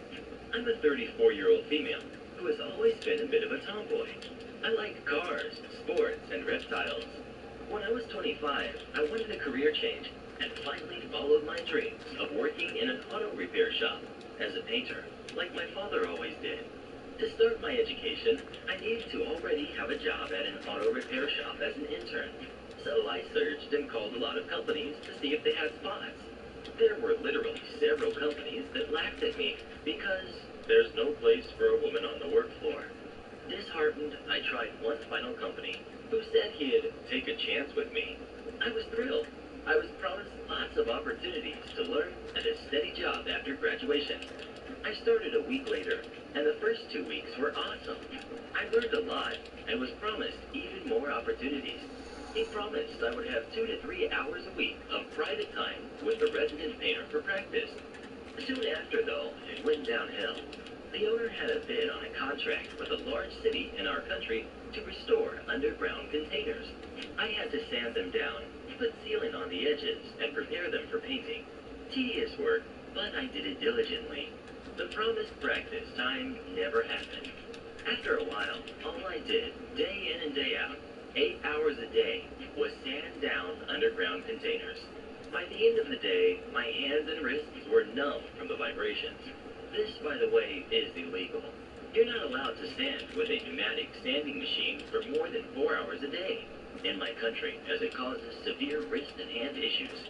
I'm a 34-year-old female who has always been a bit of a tomboy. I like cars, sports, and reptiles. When I was 25, I wanted a career change and finally followed my dreams of working in an auto repair shop as a painter, like my father always did. To start my education, I needed to already have a job at an auto repair shop as an intern. So I searched and called a lot of companies to see if they had spots. There were literally several companies that laughed at me because there's no place for a woman on the work floor. Disheartened, I tried one final company who said he'd take a chance with me. I was thrilled. I was promised lots of opportunities to learn and a steady job after graduation. I started a week later, and the first 2 weeks were awesome. I learned a lot and was promised even more opportunities. He promised I would have 2 to 3 hours a week of private time with the resident painter for practice. Soon after, though, it went downhill. The owner had a bid on a contract with a large city in our country to restore underground containers. I had to sand them down, put sealant on the edges, and prepare them for painting. Tedious work, but I did it diligently. The promised practice time never happened. After a while, all I did, day in and day out, 8 hours a day, was sand down underground containers. By the end of the day, my hands and wrists were numb from the vibrations. This, by the way, is illegal. You're not allowed to sand with a pneumatic sanding machine for more than 4 hours a day in my country, as it causes severe wrist and hand issues.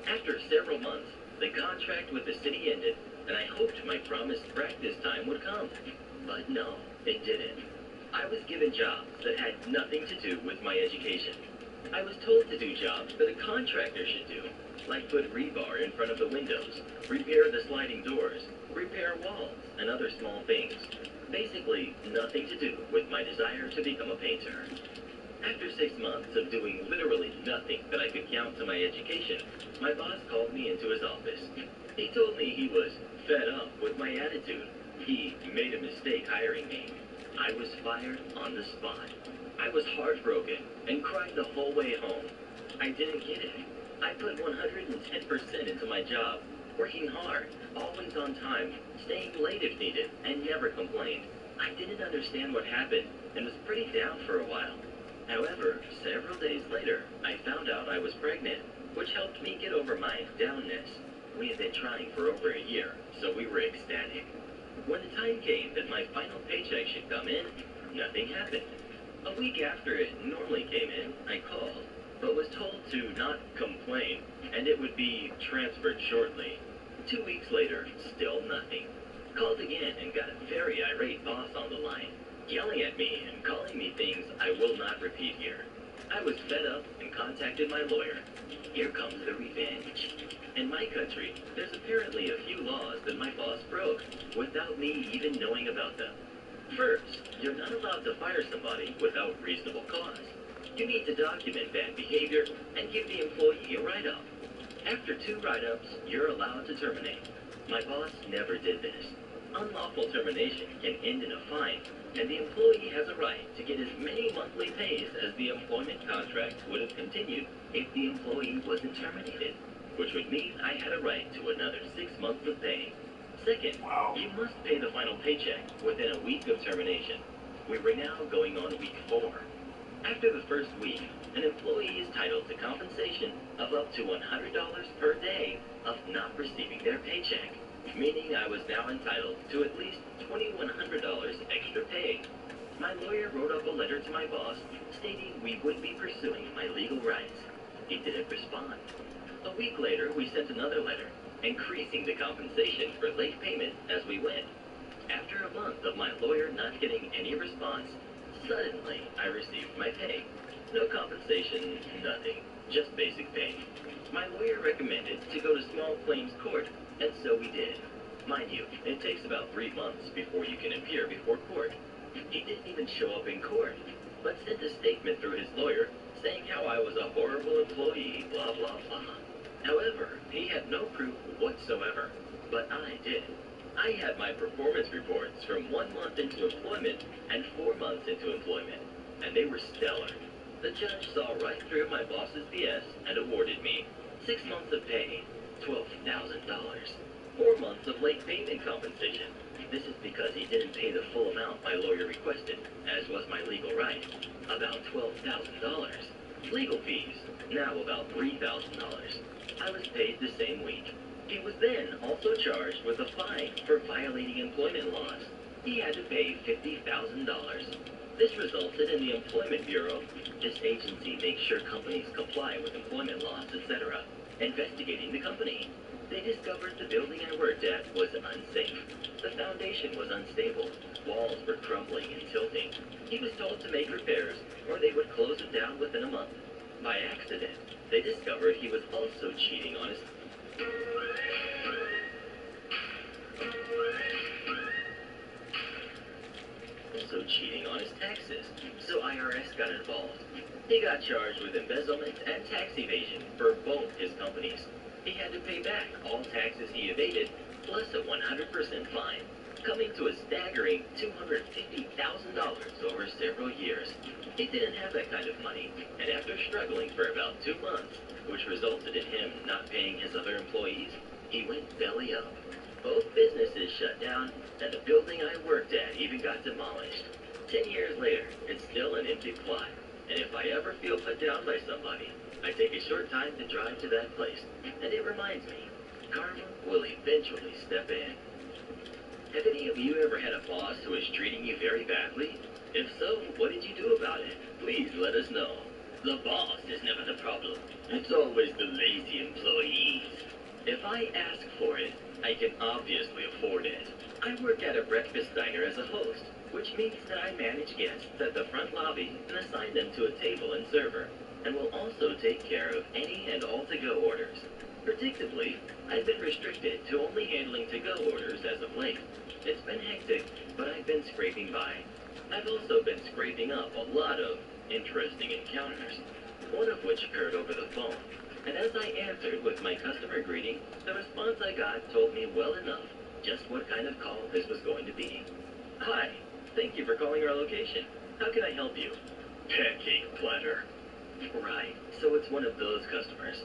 After several months, the contract with the city ended, and I hoped my promised practice time would come. But no, it didn't. I was given jobs that had nothing to do with my education. I was told to do jobs that a contractor should do, like put rebar in front of the windows, repair the sliding doors, repair walls, and other small things. Basically, nothing to do with my desire to become a painter. After 6 months of doing literally nothing that I could count to my education, my boss called me into his office. He told me he was fed up with my attitude. He made a mistake hiring me. I was fired on the spot. I was heartbroken and cried the whole way home. I didn't get it. I put 110% into my job, working hard, always on time, staying late if needed, and never complained. I didn't understand what happened and was pretty down for a while. However, several days later, I found out I was pregnant, which helped me get over my downness. We had been trying for over a year, so we were ecstatic. When the time came that my final paycheck should come in, nothing happened. A week after it normally came in, I called, but was told to not complain, and it would be transferred shortly. 2 weeks later, still nothing. Called again and got a very irate boss on the line, yelling at me and calling me things I will not repeat here. I was fed up and contacted my lawyer. Here comes the revenge. In my country, there's apparently a few laws that my boss broke without me even knowing about them. First, you're not allowed to fire somebody without reasonable cause. You need to document bad behavior and give the employee a write-up. After 2 write-ups, you're allowed to terminate. My boss never did this. Unlawful termination can end in a fine, and the employee has a right to get as many monthly pays as the employment contract would have continued if the employee wasn't terminated, which would mean I had a right to another 6 months of pay. Second, you must pay the final paycheck within a week of termination. We were now going on week 4. After the first week, an employee is entitled to compensation of up to $100 per day of not receiving their paycheck, meaning I was now entitled to at least $2,100 extra pay. My lawyer wrote up a letter to my boss stating we would be pursuing my legal rights. He didn't respond. A week later, we sent another letter, increasing the compensation for late payment as we went. After a month of my lawyer not getting any response, suddenly I received my pay. No compensation, nothing, just basic pay. My lawyer recommended to go to small claims court, and so we did. Mind you, it takes about 3 months before you can appear before court. He didn't even show up in court, but sent a statement through his lawyer saying how I was a horrible employee, blah, blah, blah. However, he had no proof whatsoever, but I did. I had my performance reports from 1 month into employment and 4 months into employment, and they were stellar. The judge saw right through my boss's BS and awarded me 6 months of pay, $12,000, 4 months of late payment compensation. This is because he didn't pay the full amount my lawyer requested, as was my legal right, about $12,000. Legal fees, now about $3,000. I was paid the same week. He was then also charged with a fine for violating employment laws. He had to pay $50,000. This resulted in the Employment Bureau, this agency makes sure companies comply with employment laws, etc., investigating the company. They discovered the building I worked at was unsafe. The foundation was unstable. Walls were crumbling and tilting. He was told to make repairs, or they would close it down within a month. By accident, they discovered he was also cheating on his taxes, so IRS got involved. He got charged with embezzlement and tax evasion for both his companies. He had to pay back all taxes he evaded, plus a 100% fine, coming to a staggering $250,000 over several years. He didn't have that kind of money, and after struggling for about 2 months, which resulted in him not paying his other employees, he went belly up. Both businesses shut down, and the building I worked at even got demolished. 10 years later, it's still an empty plot, and if I ever feel put down by somebody, I take a short time to drive to that place, and it reminds me, karma will eventually step in. Have any of you ever had a boss who was treating you very badly? If so, what did you do about it? Please let us know. The boss is never the problem. It's always the lazy employees. If I ask for it, I can obviously afford it. I work at a breakfast diner as a host, which means that I manage guests at the front lobby and assign them to a table and server, and will also take care of any and all to-go orders. Predictably, I've been restricted to only handling to-go orders as of late. It's been hectic, but I've been scraping by. I've also been scraping up a lot of interesting encounters, one of which occurred over the phone. And as I answered with my customer greeting, the response I got told me well enough just what kind of call this was going to be. Hi, thank you for calling our location. How can I help you? Pancake platter. Right, so it's one of those customers.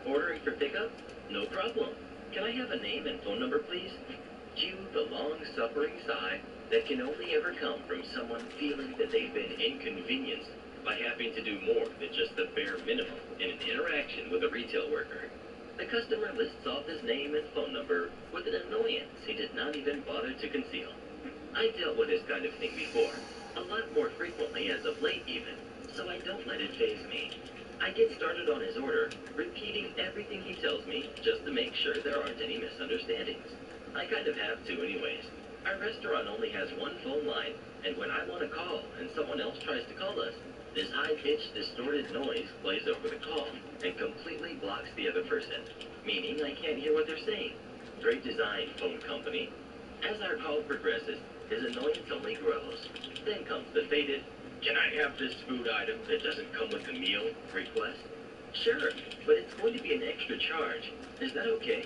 Ordering for pickup? No problem. Can I have a name and phone number, please? Cue the long-suffering sigh that can only ever come from someone feeling that they've been inconvenienced by having to do more than just the bare minimum in an interaction with a retail worker. The customer lists off his name and phone number with an annoyance he did not even bother to conceal. I dealt with this kind of thing before, a lot more frequently as of late even, so I don't let it faze me. I get started on his order, repeating everything he tells me just to make sure there aren't any misunderstandings. I kind of have to anyways. Our restaurant only has one phone line, and when I want to call and someone else tries to call us, this high-pitched, distorted noise plays over the call and completely blocks the other person, meaning I can't hear what they're saying. Great design, phone company. As our call progresses, his annoyance only grows. Then comes the faded, "Can I have this food item that doesn't come with the meal?" request. Sure, but it's going to be an extra charge. Is that okay?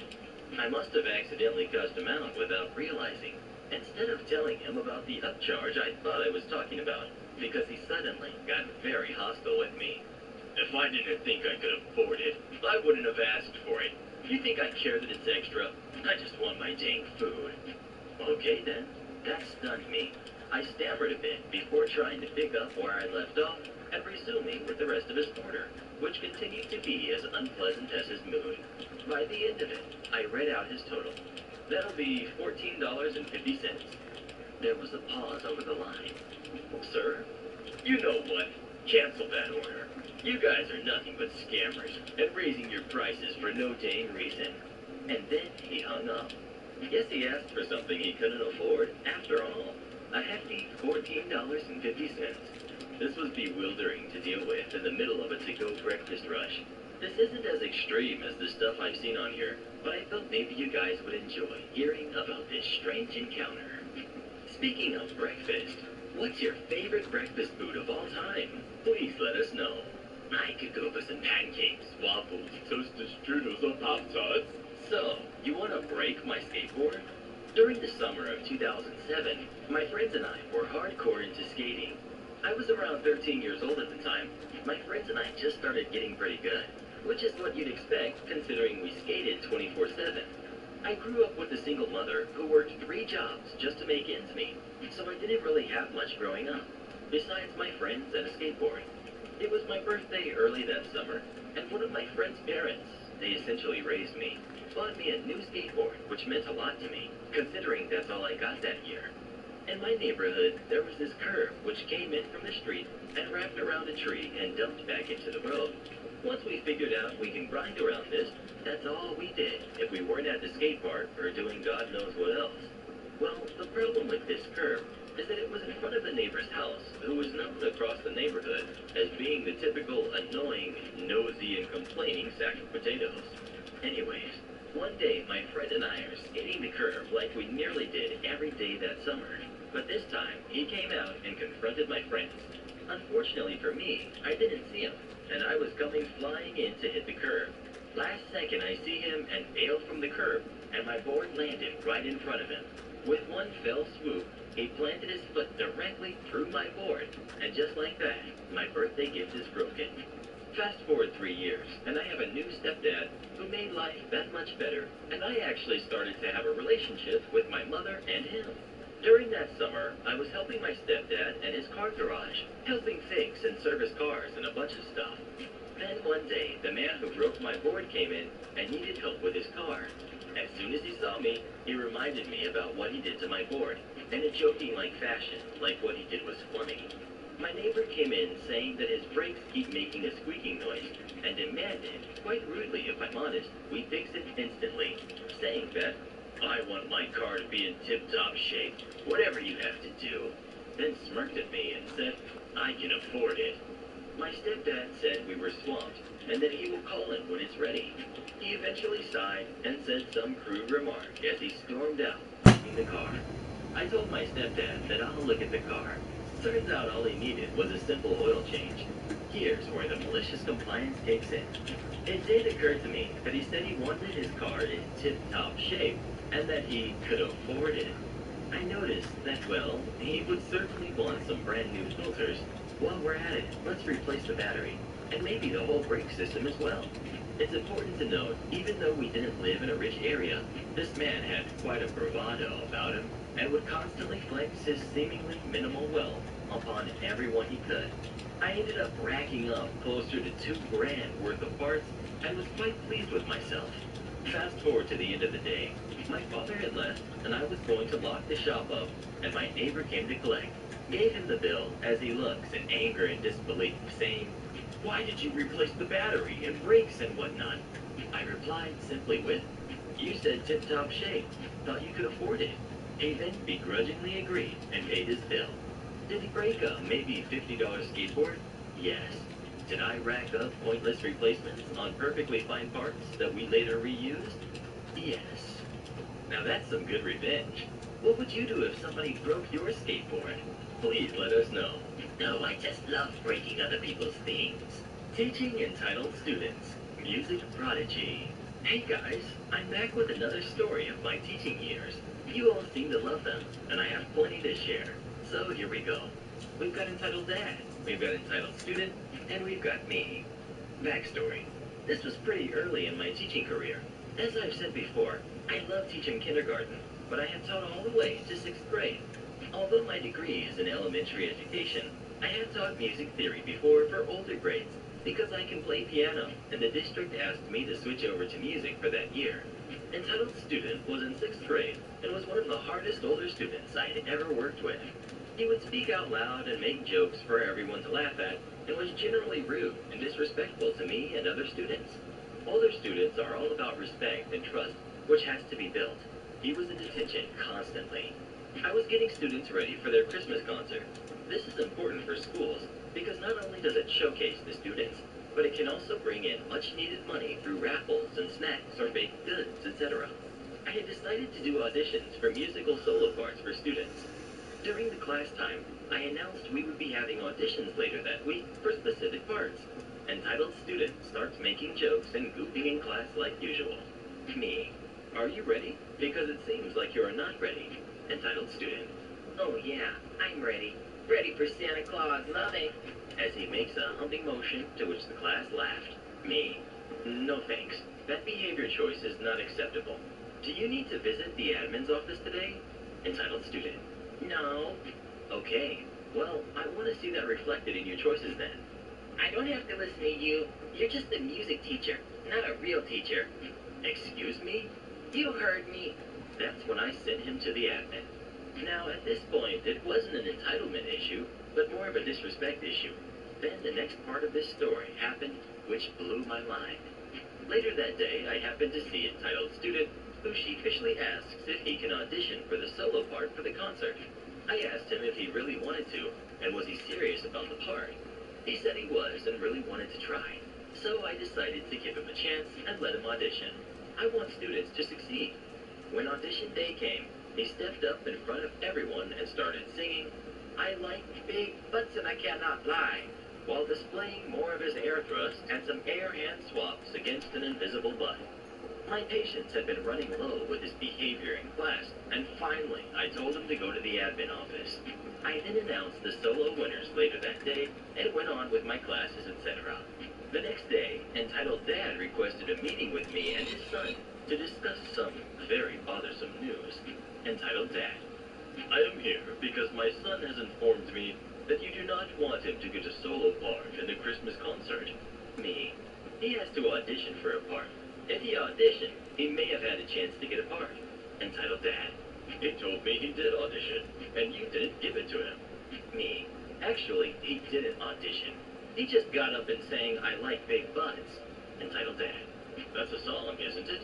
I must have accidentally cussed him out without realizing, instead of telling him about the upcharge I thought I was talking about, because he suddenly got very hostile with me. If I didn't think I could afford it, I wouldn't have asked for it. You think I care that it's extra? I just want my dang food. Okay then, that stunned me. I stammered a bit before trying to pick up where I left off and resuming with the rest of his order, which continued to be as unpleasant as his mood. By the end of it, I read out his total. That'll be $14.50. There was a pause over the line. Sir? You know what? Cancel that order. You guys are nothing but scammers and raising your prices for no dang reason. And then he hung up. Guess he asked for something he couldn't afford after all. A hefty $14.50. This was bewildering to deal with in the middle of a to-go breakfast rush. This isn't as extreme as the stuff I've seen on here, but I thought maybe you guys would enjoy hearing about this strange encounter. Speaking of breakfast, what's your favorite breakfast food of all time? Please let us know. I could go for some pancakes, waffles, toasted strudels, or Pop-Tarts. So, you want to break my skateboard? During the summer of 2007, my friends and I were hardcore into skating. I was around 13 years old at the time. My friends and I just started getting pretty good, which is what you'd expect considering we skated 24/7. I grew up with a single mother who worked 3 jobs just to make ends meet, so I didn't really have much growing up, besides my friends and a skateboard. It was my birthday early that summer, and one of my friend's parents, they essentially raised me, bought me a new skateboard, which meant a lot to me, considering that's all I got that year. In my neighborhood, there was this curb which came in from the street and wrapped around a tree and dumped back into the road. Once we figured out we can grind around this, that's all we did if we weren't at the skate park or doing God knows what else. Well, the problem with this curb is that it was in front of the neighbor's house, who was known across the neighborhood as being the typical annoying, nosy, and complaining sack of potatoes. Anyways, one day my friend and I are skating the curb like we nearly did every day that summer. But this time, he came out and confronted my friends. Unfortunately for me, I didn't see him, and I was coming flying in to hit the curb. Last second I see him and bail from the curb, and my board landed right in front of him. With one fell swoop, he planted his foot directly through my board, and just like that, my birthday gift is broken. Fast forward 3 years, and I have a new stepdad who made life that much better, and I actually started to have a relationship with my mother and him. During that summer, I was helping my stepdad and his car garage, helping fix and service cars and a bunch of stuff. Then one day, the man who broke my board came in and needed help with his car. As soon as he saw me, he reminded me about what he did to my board, in a joking-like fashion, like what he did was funny. My neighbor came in saying that his brakes keep making a squeaking noise and demanded, quite rudely if I'm honest, we fix it instantly, saying that I want my car to be in tip-top shape, whatever you have to do. Then smirked at me and said, I can afford it. My stepdad said we were swamped and that he will call him when it's ready. He eventually sighed and said some crude remark as he stormed out, leaving the car. I told my stepdad that I'll look at the car. Turns out all he needed was a simple oil change. Here's where the malicious compliance kicks in. It did occur to me that he said he wanted his car in tip-top shape and that he could afford it. I noticed that, well, he would certainly want some brand new filters. While we're at it, let's replace the battery, and maybe the whole brake system as well. It's important to note, even though we didn't live in a rich area, this man had quite a bravado about him, and would constantly flex his seemingly minimal wealth upon everyone he could. I ended up racking up closer to $2,000 worth of parts, and was quite pleased with myself. Fast forward to the end of the day. My father had left, and I was going to lock the shop up, and my neighbor came to collect. Gave him the bill as he looks in anger and disbelief, saying, why did you replace the battery and brakes and whatnot? I replied simply with, you said tip-top shape, thought you could afford it. He then begrudgingly agreed and paid his bill. Did he break a maybe $50 skateboard? Yes. Did I rack up pointless replacements on perfectly fine parts that we later reused? Yes. Now that's some good revenge. What would you do if somebody broke your skateboard? Please let us know. No, I just love breaking other people's things. Teaching entitled students. Music prodigy. Hey guys, I'm back with another story of my teaching years. You all seem to love them, and I have plenty to share. So here we go. We've got entitled dad, we've got entitled student, and we've got me. Backstory. This was pretty early in my teaching career. As I've said before, I love teaching kindergarten, but I had taught all the way to 6th grade. Although my degree is in elementary education, I had taught music theory before for older grades because I can play piano, and the district asked me to switch over to music for that year. Entitled student was in 6th grade and was one of the hardest older students I had ever worked with. He would speak out loud and make jokes for everyone to laugh at, and was generally rude and disrespectful to me and other students. Older students are all about respect and trust, which has to be built. He was in detention constantly. I was getting students ready for their Christmas concert. This is important for schools because not only does it showcase the students, but it can also bring in much needed money through raffles and snacks or baked goods, etc. I had decided to do auditions for musical solo parts for students. During the class time, I announced we would be having auditions later that week for specific parts. Entitled student starts making jokes and goofing in class like usual. Me. Are you ready? Because it seems like you are not ready. Entitled student. Oh yeah, I'm ready. Ready for Santa Claus, love it. As he makes a humping motion, to which the class laughed. Me. No thanks. That behavior choice is not acceptable. Do you need to visit the admin's office today? Entitled student. No. Okay. Well, I want to see that reflected in your choices then. I don't have to listen to you. You're just a music teacher, not a real teacher. Excuse me? You heard me. That's when I sent him to the admin. Now, at this point, it wasn't an entitlement issue, but more of a disrespect issue. Then the next part of this story happened, which blew my mind. Later that day, I happened to see entitled student, who sheepishly asks if he can audition for the solo part for the concert. I asked him if he really wanted to, and was he serious about the part. He said he was and really wanted to try. So I decided to give him a chance and let him audition. I want students to succeed. When audition day came, he stepped up in front of everyone and started singing, I like big butts and I cannot lie, while displaying more of his air thrust and some air hand swaps against an invisible butt. My patience had been running low with his behavior in class, and finally I told him to go to the admin office. I then announced the solo winners later that day and went on with my classes, etc. The next day, entitled dad requested a meeting with me and his son to discuss some very bothersome news. Entitled dad. I am here because my son has informed me that you do not want him to get a solo part in the Christmas concert. Me. He has to audition for a part. If he auditioned, he may have had a chance to get a part. Entitled dad. He told me he did audition, and you didn't give it to him. Me. Actually, he didn't audition. He just got up and sang I Like Big Butts, entitled Dad. That's a song, isn't it?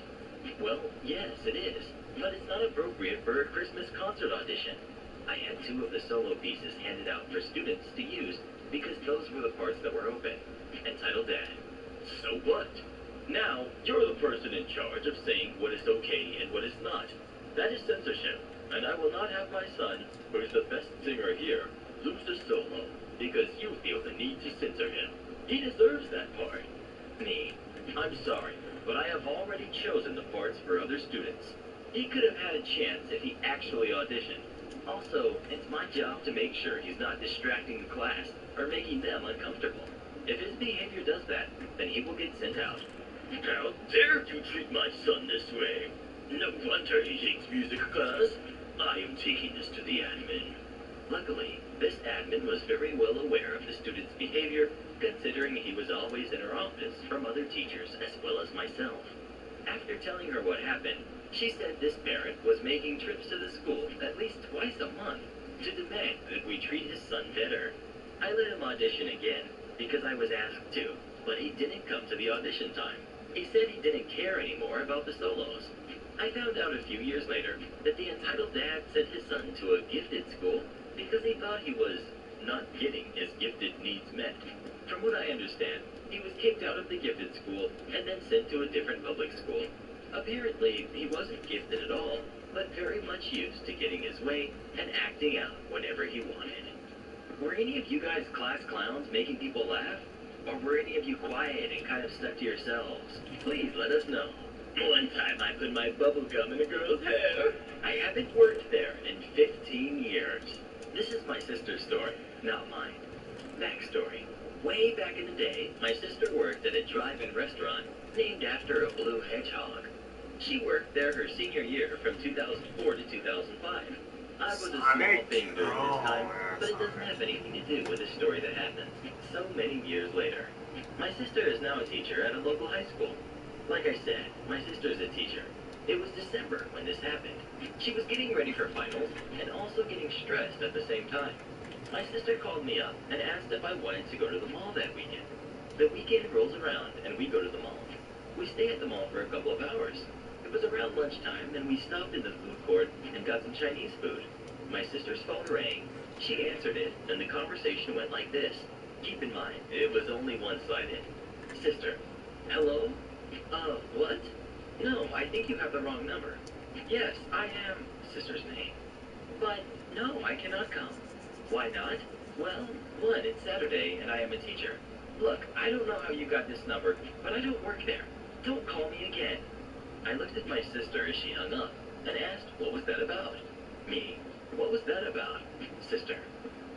Well, yes, it is. But it's not appropriate for a Christmas concert audition. I had 2 of the solo pieces handed out for students to use because those were the parts that were open, entitled Dad. So what? Now, you're the person in charge of saying what is okay and what is not. That is censorship, and I will not have my son, who is the best singer here, lose a solo because you feel the need to censor him. He deserves that part. Me. I'm sorry, but I have already chosen the parts for other students. He could have had a chance if he actually auditioned. Also, it's my job to make sure he's not distracting the class or making them uncomfortable. If his behavior does that, then he will get sent out. How dare you treat my son this way? No wonder he hates music class. I am taking this to the admin. Luckily, this admin was very well aware of the student's behavior, considering he was always in her office from other teachers as well as myself. After telling her what happened, she said this parent was making trips to the school at least twice a month to demand that we treat his son better. I let him audition again because I was asked to, but he didn't come to the audition time. He said he didn't care anymore about the solos. I found out a few years later that the entitled dad sent his son to a gifted school because he thought he was not getting his gifted needs met. From what I understand, he was kicked out of the gifted school and then sent to a different public school. Apparently, he wasn't gifted at all, but very much used to getting his way and acting out whenever he wanted. Were any of you guys class clowns making people laugh? Or were any of you quiet and kind of stuck to yourselves? Please let us know. One time I put my bubble gum in a girl's hair. I haven't worked there in 15 years. This is my sister's story, not mine. Backstory. Way back in the day, my sister worked at a drive-in restaurant named after a blue hedgehog. She worked there her senior year from 2004 to 2005. I was a small thing during this time, but it doesn't have anything to do with the story that happened so many years later. My sister is now a teacher at a local high school. Like I said, my sister is a teacher. It was December when this happened. She was getting ready for finals and also getting stressed at the same time. My sister called me up and asked if I wanted to go to the mall that weekend. The weekend rolls around and we go to the mall. We stay at the mall for a couple of hours. It was around lunchtime and we stopped in the food court and got some Chinese food. My sister's phone rang. She answered it and the conversation went like this. Keep in mind, it was only one-sided. Sister. Hello? What? No, I think you have the wrong number. Yes, I am sister's name. But no, I cannot come. Why not? Well, 1, it's Saturday and I am a teacher. Look, I don't know how you got this number, but I don't work there. Don't call me again. I looked at my sister as she hung up and asked what was that about. Me. What was that about? Sister.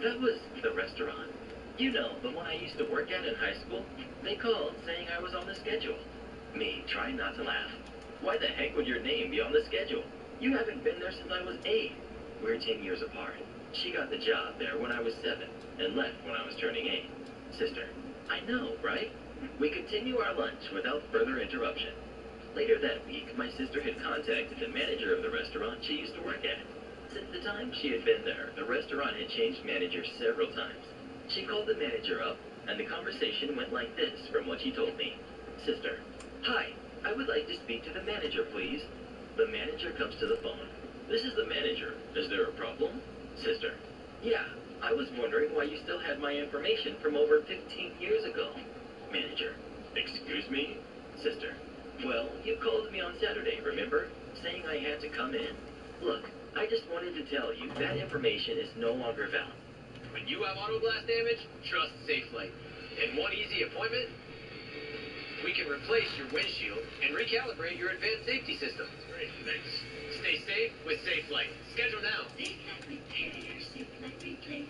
That was the restaurant. You know, the one I used to work at in high school? They called saying I was on the schedule. Me, trying not to laugh. Why the heck would your name be on the schedule? You haven't been there since I was 8. We're 10 years apart. She got the job there when I was 7 and left when I was turning 8. Sister. I know, right? We continue our lunch without further interruption. Later that week, my sister had contacted the manager of the restaurant she used to work at. Since the time she had been there, the restaurant had changed managers several times. She called the manager up, and the conversation went like this from what she told me. Sister. Hi, I would like to speak to the manager, please. The manager comes to the phone. This is the manager. Is there a problem? Sister. Yeah, I was wondering why you still had my information from over 15 years ago. Manager. Excuse me? Sister. Well, you called me on Saturday, remember? Saying I had to come in. Look, I just wanted to tell you that information is no longer valid. When you have auto glass damage, trust SafeLight. In one easy appointment, we can replace your windshield and recalibrate your advanced safety system. Great, thanks. Stay safe with SafeLight. Schedule now. SafeLight Repair, SafeLight Replace.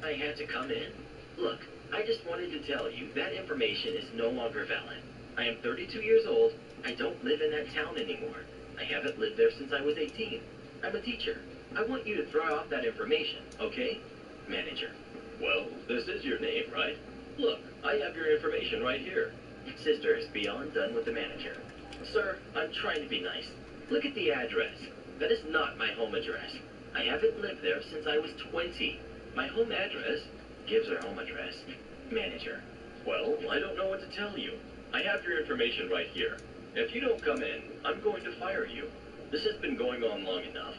I had to come in? Look, I just wanted to tell you that information is no longer valid. I am 32 years old. I don't live in that town anymore. I haven't lived there since I was 18. I'm a teacher. I want you to throw off that information, okay? Manager. Well, this is your name, right? Look, I have your information right here. Sister is beyond done with the manager. Sir, I'm trying to be nice. Look at the address. That is not my home address. I haven't lived there since I was 20. My home address gives her home address. Manager. Well, I don't know what to tell you. I have your information right here. If you don't come in, I'm going to fire you. This has been going on long enough.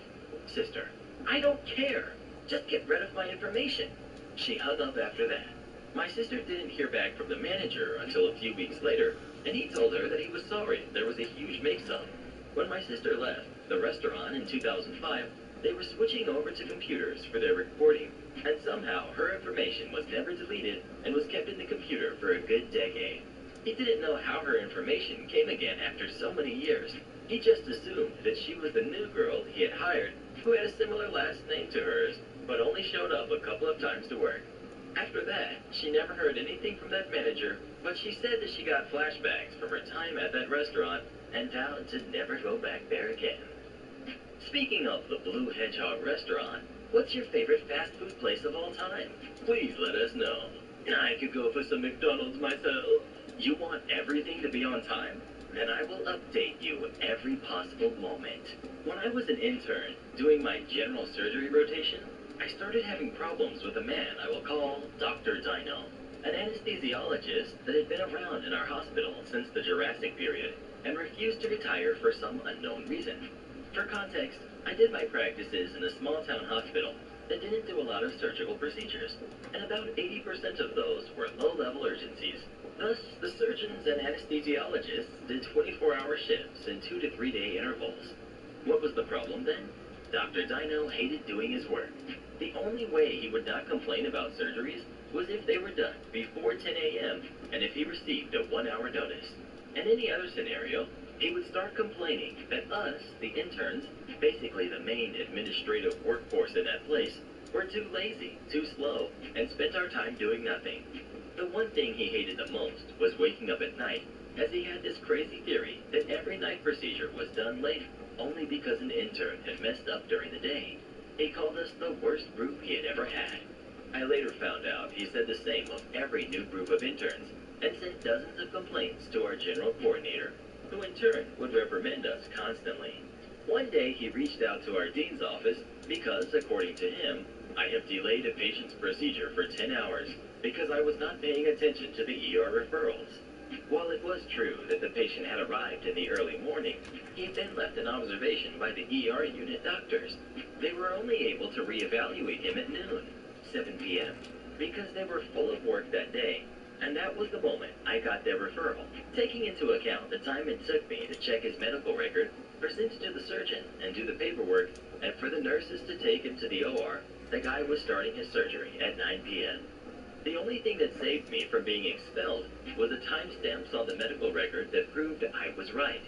Sister. I don't care. Just get rid of my information. She hung up after that. My sister didn't hear back from the manager until a few weeks later, and he told her that he was sorry there was a huge mix-up. When my sister left the restaurant in 2005, they were switching over to computers for their recording, and somehow her information was never deleted and was kept in the computer for a good decade. He didn't know how her information came again after so many years. He just assumed that she was the new girl he had hired who had a similar last name to hers, but only showed up a couple of times to work. After that, she never heard anything from that manager, but she said that she got flashbacks from her time at that restaurant and vowed to never go back there again. Speaking of the Blue Hedgehog restaurant, what's your favorite fast food place of all time? Please let us know. I could go for some McDonald's myself. You want everything to be on time? Then I will update you every possible moment. When I was an intern doing my general surgery rotation, I started having problems with a man I will call Dr. Dino, an anesthesiologist that had been around in our hospital since the Jurassic period and refused to retire for some unknown reason. For context, I did my practices in a small-town hospital that didn't do a lot of surgical procedures, and about 80% of those were low-level urgencies. Thus, the surgeons and anesthesiologists did 24-hour shifts in 2 to 3 day intervals. What was the problem then? Dr. Dino hated doing his work. The only way he would not complain about surgeries was if they were done before 10 a.m. and if he received a 1-hour notice. In any other scenario, he would start complaining that us, the interns, basically the main administrative workforce in that place, were too lazy, too slow, and spent our time doing nothing. The one thing he hated the most was waking up at night, as he had this crazy theory that every night procedure was done late only because an intern had messed up during the day. He called us the worst group he had ever had. I later found out he said the same of every new group of interns, and sent dozens of complaints to our general coordinator, who in turn would reprimand us constantly. One day he reached out to our dean's office because, according to him, I have delayed a patient's procedure for 10 hours because I was not paying attention to the ER referrals. While it was true that the patient had arrived in the early morning, he had been left in observation by the ER unit doctors. They were only able to reevaluate him at noon, 7 p.m., because they were full of work that day, and that was the moment I got their referral. Taking into account the time it took me to check his medical record, present it to the surgeon, and do the paperwork, and for the nurses to take him to the OR, the guy was starting his surgery at 9 p.m. The only thing that saved me from being expelled was the timestamps on the medical record that proved I was right.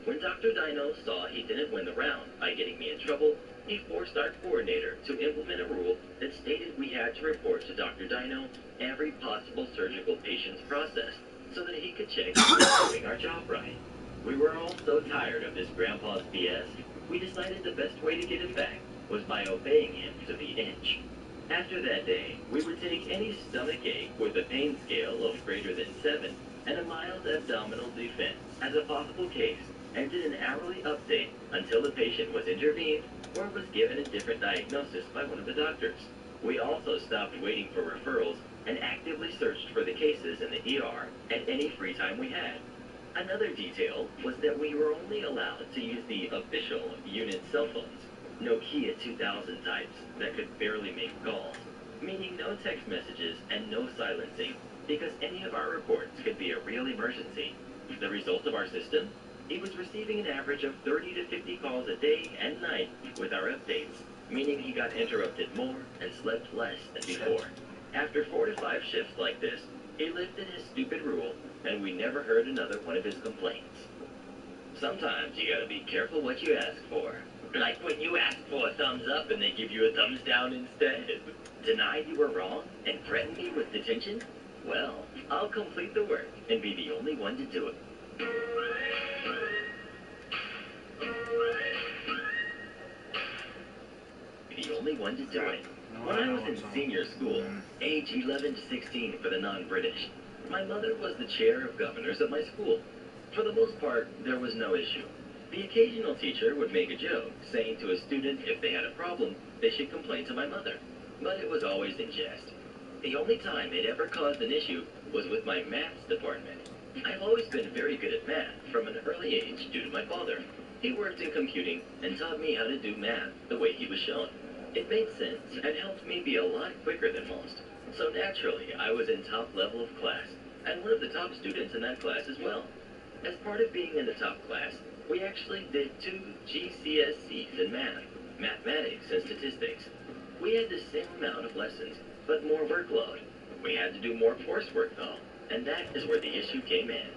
When Dr. Dino saw he didn't win the round by getting me in trouble, he forced our coordinator to implement a rule that stated we had to report to Dr. Dino every possible surgical patient's process so that he could check if we were doing our job right. We were all so tired of this grandpa's BS, we decided the best way to get him back was by obeying him to the inch. After that day, we would take any stomach ache with a pain scale of greater than 7 and a mild abdominal defense as a possible case, and did an hourly update until the patient was intervened or was given a different diagnosis by one of the doctors. We also stopped waiting for referrals and actively searched for the cases in the ER at any free time we had. Another detail was that we were only allowed to use the official unit cell phones, Nokia 2000 types that could barely make calls, meaning no text messages and no silencing, because any of our reports could be a real emergency. The result of our system? He was receiving an average of 30 to 50 calls a day and night with our updates, meaning he got interrupted more and slept less than before. After 4 to 5 shifts like this, he lifted his stupid rule, and we never heard another one of his complaints. Sometimes you gotta be careful what you ask for. Like when you ask for a thumbs up and they give you a thumbs down instead. Deny you were wrong and threaten me with detention? Well, I'll complete the work and be the only one to do it. The only one to do it. When I was in senior school, age 11 to 16 for the non-British, my mother was the chair of governors at my school. For the most part, there was no issue. The occasional teacher would make a joke, saying to a student if they had a problem, they should complain to my mother. but it was always in jest. The only time it ever caused an issue was with my maths department. I've always been very good at math from an early age due to my father. He worked in computing and taught me how to do math the way he was shown. It made sense and helped me be a lot quicker than most. So naturally, I was in top level of class, and one of the top students in that class as well. As part of being in the top class, we actually did 2 GCSEs in math, mathematics and statistics. We had the same amount of lessons, but more workload. We had to do more coursework though, and that is where the issue came in.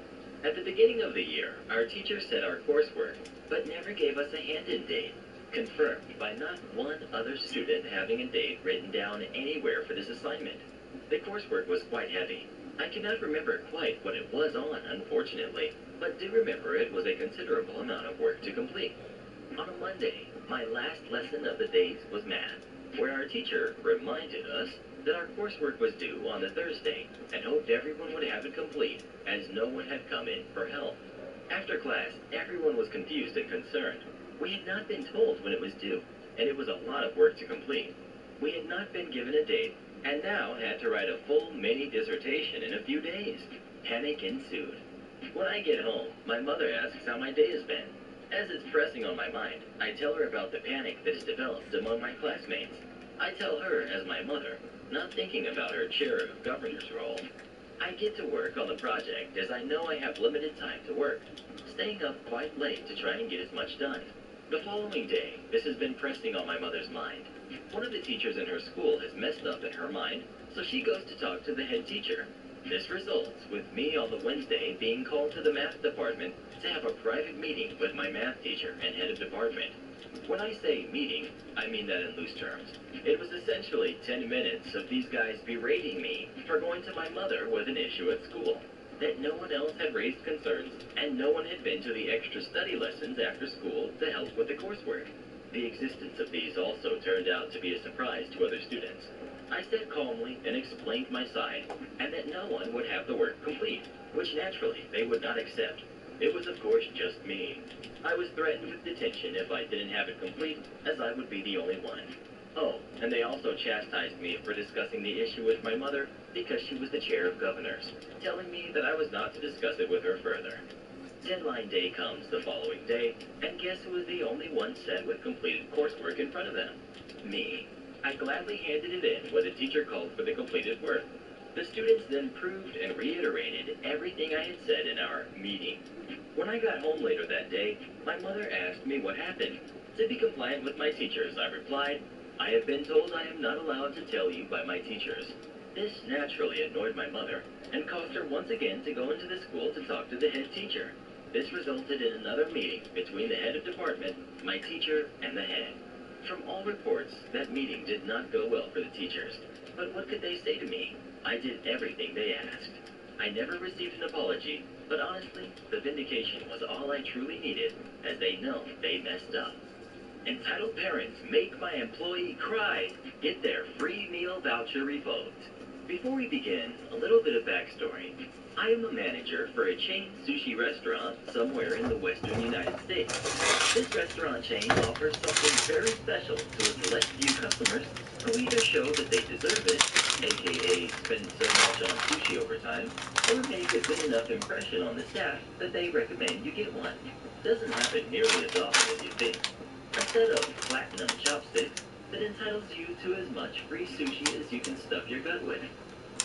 At the beginning of the year, our teacher set our coursework, but never gave us a hand-in date, confirmed by not one other student having a date written down anywhere for this assignment. The coursework was quite heavy. I cannot remember quite what it was on, unfortunately, but do remember it was a considerable amount of work to complete. On a Monday, my last lesson of the day was math, where our teacher reminded us that our coursework was due on the Thursday and hoped everyone would have it complete, as no one had come in for help. After class, everyone was confused and concerned. We had not been told when it was due, and it was a lot of work to complete. We had not been given a date, and now had to write a full mini dissertation in a few days. Panic ensued. When I get home, my mother asks how my day has been. As it's pressing on my mind, I tell her about the panic that has developed among my classmates. I tell her as my mother, not thinking about her chair of governor's role. I get to work on the project as I know I have limited time to work, staying up quite late to try and get as much done. The following day, this has been pressing on my mother's mind. One of the teachers in her school has messed up in her mind, so she goes to talk to the head teacher. This results with me on the Wednesday being called to the math department to have a private meeting with my math teacher and head of department. When I say meeting, I mean that in loose terms. It was essentially 10 minutes of these guys berating me for going to my mother with an issue at school, that no one else had raised concerns, and no one had been to the extra study lessons after school to help with the coursework. The existence of these also turned out to be a surprise to other students. I sat calmly and explained my side, and that no one would have the work complete, which naturally they would not accept. It was of course just me. I was threatened with detention if I didn't have it complete, as I would be the only one. Oh, and they also chastised me for discussing the issue with my mother because she was the chair of governors, telling me that I was not to discuss it with her further. Deadline day comes the following day, and guess who was the only one set with completed coursework in front of them? Me. I gladly handed it in when the teacher called for the completed work. The students then proved and reiterated everything I had said in our meeting. When I got home later that day, my mother asked me what happened. To be compliant with my teachers, I replied, "I have been told I am not allowed to tell you by my teachers." This naturally annoyed my mother and caused her once again to go into the school to talk to the head teacher. This resulted in another meeting between the head of department, my teacher, and the head. From all reports, that meeting did not go well for the teachers. But what could they say to me? I did everything they asked. I never received an apology, but honestly, the vindication was all I truly needed, as they know they messed up. Entitled parents make my employee cry. Get their free meal voucher revoked. Before we begin, a little bit of backstory. I am a manager for a chain sushi restaurant somewhere in the western United States. This restaurant chain offers something very special to a select few customers who either show that they deserve it, aka spend so much on sushi over time, or make a good enough impression on the staff that they recommend you get one. Doesn't happen nearly as often as you think. A set of platinum chopsticks that entitles you to as much free sushi as you can stuff your gut with.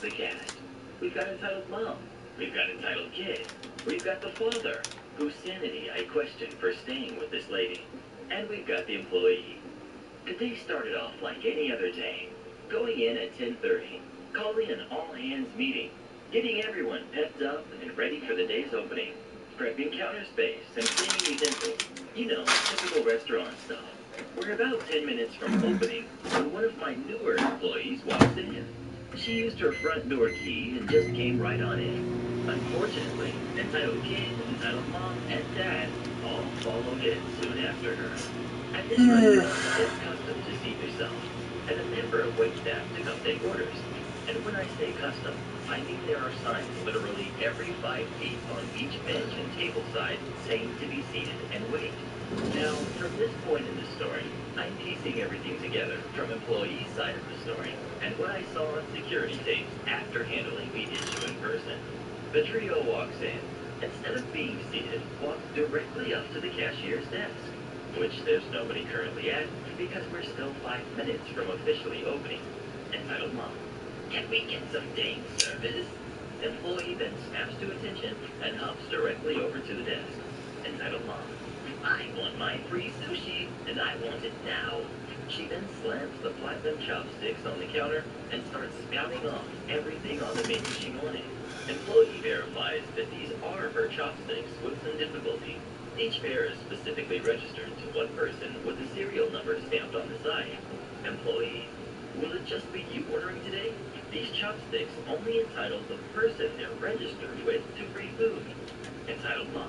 The cast. We've got entitled mom. We've got entitled kid. We've got the father, whose sanity I question for staying with this lady. And we've got the employee. The day started off like any other day. Going in at 10:30, calling an all-hands meeting, getting everyone pepped up and ready for the day's opening, prepping counter space and cleaning utensils. You know, typical restaurant stuff. We're about 10 minutes from opening when one of my newer employees walks in. She used her front door key and just came right on in. Unfortunately, entitled kid, entitled mom, and dad all followed in soon after her. At this restaurant, it's custom to seat yourself, and a member of wait staff to come take orders. And when I say custom, I mean there are signs literally every 5 feet on each bench and table side saying to be seated and wait. Now, from this point in the story, I'm piecing everything together from employee side of the story and what I saw on security tapes after handling the issue in person. The trio walks in. Instead of being seated, walks directly up to the cashier's desk, which there's nobody currently at because we're still 5 minutes from officially opening. Entitled Mom, can we get some dang service? Employee then snaps to attention and hops directly over to the desk. Entitled Mom, I want my free sushi, and I want it now. She then slams the platinum chopsticks on the counter and starts spouting off everything on the menu she wanted. Employee verifies that these are her chopsticks with some difficulty. Each pair is specifically registered to one person with the serial number stamped on the side. Employee, will it just be you ordering today? These chopsticks only entitle the person they're registered with to free food. Entitled Mom,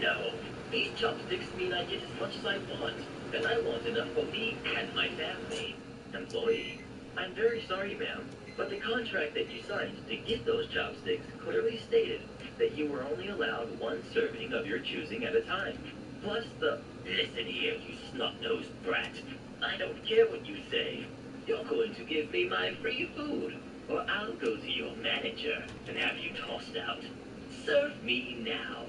no. These chopsticks mean I get as much as I want, and I want enough for me and my family. Employee, I'm very sorry, ma'am, but the contract that you signed to get those chopsticks clearly stated that you were only allowed one serving of your choosing at a time. Plus listen here, you snot-nosed brat. I don't care what you say. You're going to give me my free food, or I'll go to your manager and have you tossed out. Serve me now.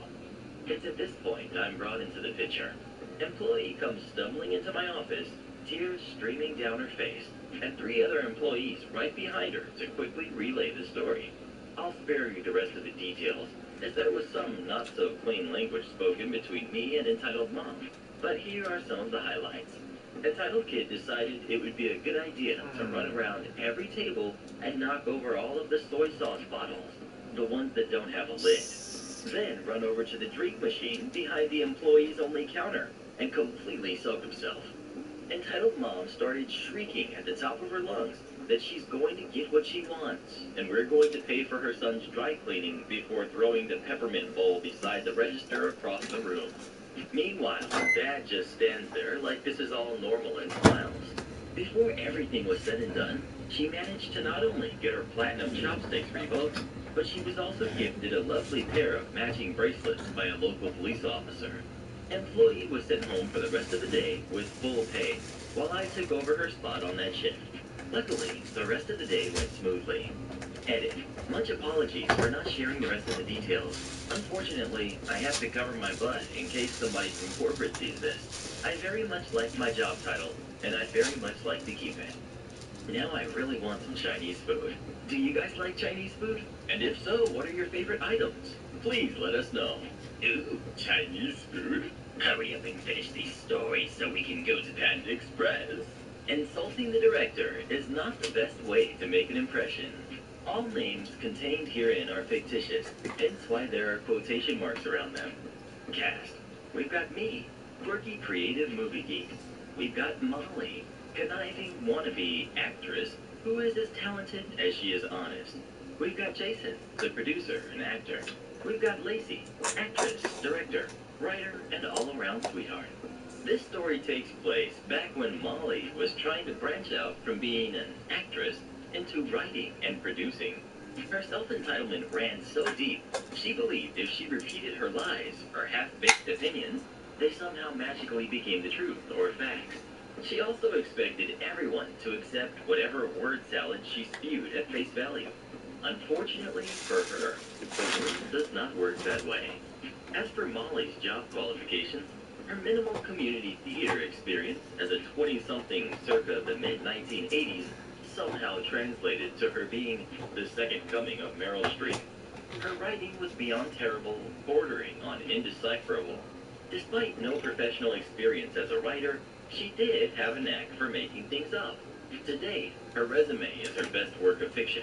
It's at this point I'm brought into the picture. Employee comes stumbling into my office, tears streaming down her face, and 3 other employees right behind her to quickly relay the story. I'll spare you the rest of the details, as there was some not-so-clean language spoken between me and Entitled Mom. But here are some of the highlights. Entitled Kid decided it would be a good idea to run around every table and knock over all of the soy sauce bottles, the ones that don't have a lid. Then run over to the drink machine behind the employees-only counter and completely soak himself. Entitled Mom started shrieking at the top of her lungs that she's going to get what she wants, and we're going to pay for her son's dry cleaning before throwing the peppermint bowl beside the register across the room. Meanwhile, Dad just stands there like this is all normal and smiles. Before everything was said and done, she managed to not only get her platinum chopsticks revoked, but she was also gifted a lovely pair of matching bracelets by a local police officer. Employee was sent home for the rest of the day with full pay, while I took over her spot on that shift. Luckily, the rest of the day went smoothly. Edit. Much apologies for not sharing the rest of the details. Unfortunately, I have to cover my butt in case somebody from corporate sees this. I very much like my job title, and I'd very much like to keep it. Now I really want some Chinese food. Do you guys like Chinese food? And if so, what are your favorite items? Please let us know. Ooh, Chinese food? Hurry up and finish these stories so we can go to Panda Express. Insulting the director is not the best way to make an impression. All names contained herein are fictitious, hence why there are quotation marks around them. Cast. We've got me, quirky creative movie geek. We've got Molly, conniving wannabe actress who is as talented as she is honest. We've got Jason, the producer and actor. We've got Lacey, actress, director, writer, and all-around sweetheart. This story takes place back when Molly was trying to branch out from being an actress into writing and producing. Her self-entitlement ran so deep, she believed if she repeated her lies or half-baked opinions, they somehow magically became the truth or facts. She also expected everyone to accept whatever word salad she spewed at face value. Unfortunately for her, the world does not work that way. As for Molly's job qualifications, her minimal community theater experience as a 20-something circa the mid-1980s somehow translated to her being the second coming of Meryl Streep. Her writing was beyond terrible, bordering on indecipherable. Despite no professional experience as a writer, she did have a knack for making things up. To date, her resume is her best work of fiction.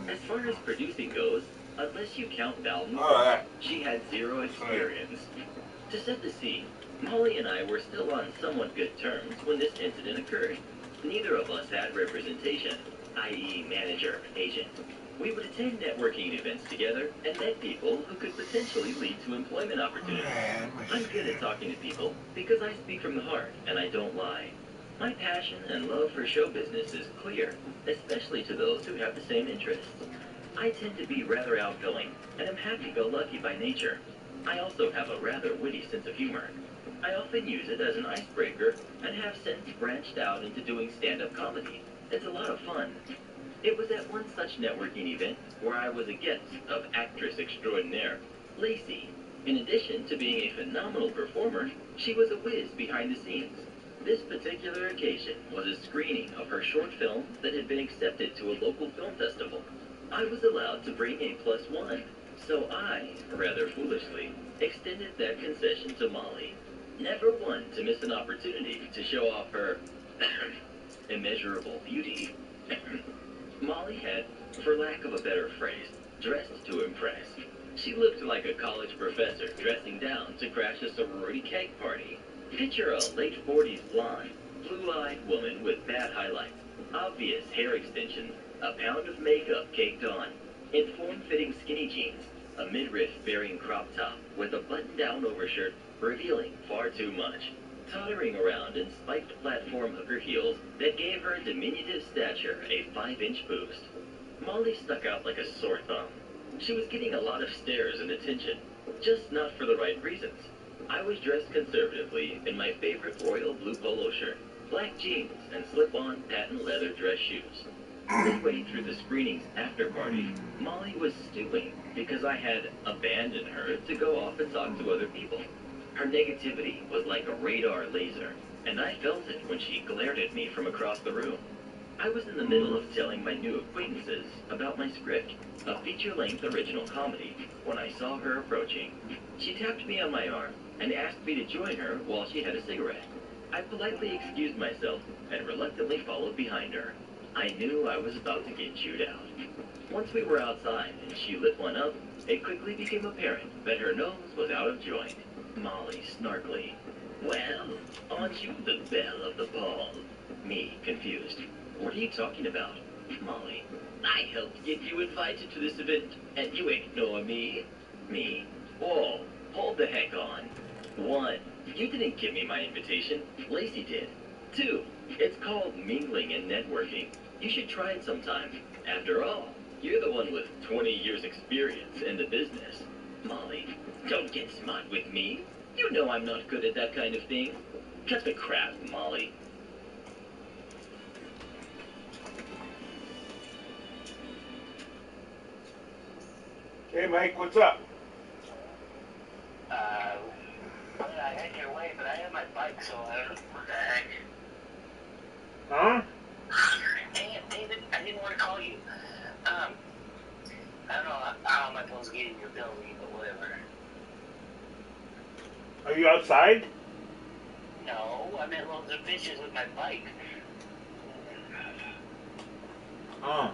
As far as producing goes, unless you count Val Moore, she had 0 experience. To set the scene, Molly and I were still on somewhat good terms when this incident occurred. Neither of us had representation, i.e. manager, agent. We would attend networking events together and met people who could potentially lead to employment opportunities. I'm good at talking to people because I speak from the heart and I don't lie. My passion and love for show business is clear, especially to those who have the same interests. I tend to be rather outgoing, and am happy-go-lucky by nature. I also have a rather witty sense of humor. I often use it as an icebreaker, and have since branched out into doing stand-up comedy. It's a lot of fun. It was at one such networking event where I was a guest of actress extraordinaire, Lacey. In addition to being a phenomenal performer, she was a whiz behind the scenes. This particular occasion was a screening of her short film that had been accepted to a local film festival. I was allowed to bring a +1, so I, rather foolishly, extended that concession to Molly. Never one to miss an opportunity to show off her immeasurable beauty. Molly had, for lack of a better phrase, dressed to impress. She looked like a college professor dressing down to crash a sorority keg party. Picture a late 40s blonde, blue-eyed woman with bad highlights, obvious hair extensions, a pound of makeup caked on, in form-fitting skinny jeans, a midriff-bearing crop top with a button-down overshirt revealing far too much, tottering around in spiked platform hooker heels that gave her diminutive stature a 5-inch boost. Molly stuck out like a sore thumb. She was getting a lot of stares and attention, just not for the right reasons. I was dressed conservatively in my favorite royal blue polo shirt, black jeans, and slip-on patent leather dress shoes. Midway through the screening's after-party, Molly was stewing because I had abandoned her to go off and talk to other people. Her negativity was like a radar laser, and I felt it when she glared at me from across the room. I was in the middle of telling my new acquaintances about my script, a feature-length original comedy, when I saw her approaching. She tapped me on my arm and asked me to join her while she had a cigarette. I politely excused myself and reluctantly followed behind her. I knew I was about to get chewed out. Once we were outside and she lit one up, it quickly became apparent that her nose was out of joint. Molly snarkily. Well, aren't you the belle of the ball? Me, confused. What are you talking about? Molly. I helped get you invited to this event, and you ignore me? Me. Whoa, hold the heck on. 1, you didn't give me my invitation. Lacey did. 2, it's called mingling and networking. You should try it sometime. After all, you're the one with 20 years experience in the business. Molly. Don't get smart with me. You know I'm not good at that kind of thing. Cut the crap, Molly. Hey, Mike, what's up? Well, I had your way, but I have my bike, so I don't know what the heck. Huh? Dang it, David, I didn't want to call you. I don't know how am I supposed to get in your building, but whatever. Are you outside? No, I'm at Loads of Fishes with my bike. Oh.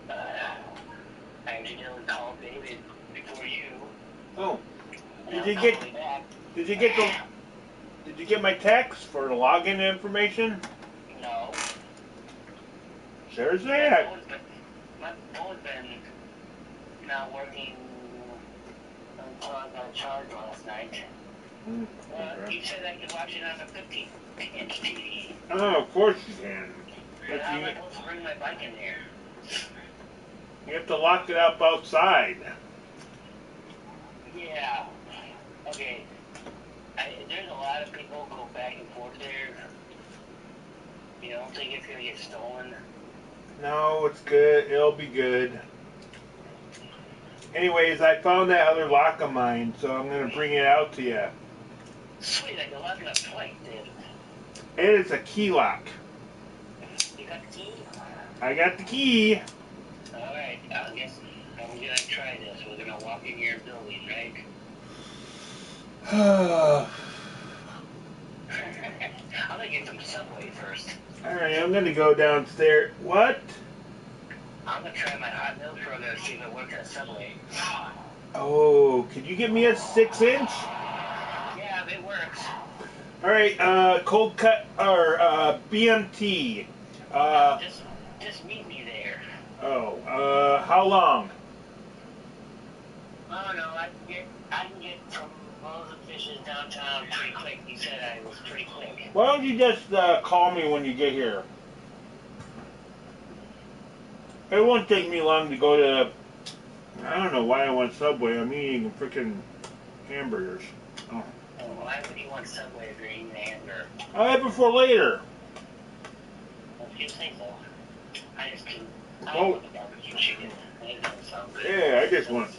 I accidentally called David before you. Oh. and Did I'm you on my way back. did you get my text for the login information? No. Seriously? My phone's been not working until I got charged last night. Okay. You said I could watch it on a 15-inch TV. Oh, of course you can. But But how am I supposed to bring my bike in there? you have to lock it up outside. Yeah. Okay. There's a lot of people go back and forth there. You don't think it's gonna get stolen? No, it's good. It'll be good. Anyways, I found that other lock of mine, so I'm going to bring it out to you. Sweet, I can lock it up twice, dude. It is a key lock. You got the key? I got the key. Alright, I guess I'm gonna try this. We're gonna walk in your building, right? I'm gonna get some Subway first. Alright, I'm going to go downstairs. What? I'm gonna try my hot milk burger to see if it works at Subway. Oh, could you give me a 6-inch? Yeah, it works. Alright, cold cut, or BMT. Just meet me there. How long? Oh no, I can get from All the fishes downtown pretty quick. He said I was pretty quick. Why don't you just call me when you get here? It won't take me long to go to. I don't know why I want Subway. I'm eating freaking hamburgers. Oh. Oh, why would you want Subway if you're eating a hamburger? I'll have it for later. Well, if you say so. I just couldn't. I Oh. want the barbecue chicken. It doesn't sound good. Yeah, I just want.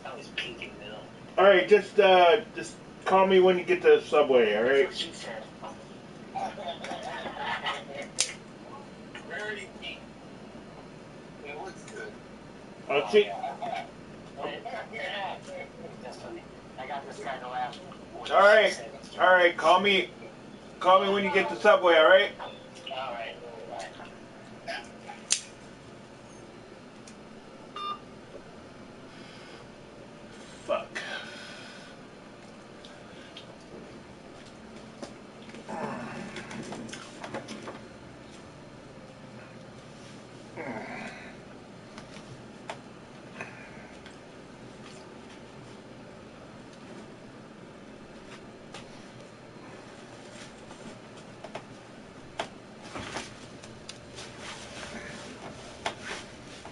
That was pink in the middle. All right, just call me when you get to Subway. All right. That's what she said. Very pink. It looks good. I'll see. That's funny. I got this guy to laugh. All right. All right. Call me. Call me when you get to Subway. All right. All right. Fuck.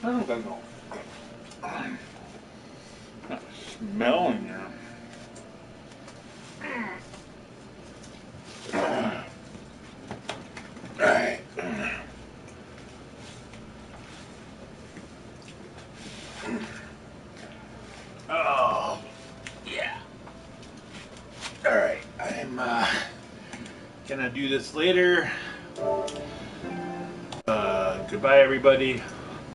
I don't got no smell in there. Alright. Oh, yeah. Alright, I'm gonna do this later. Goodbye, everybody.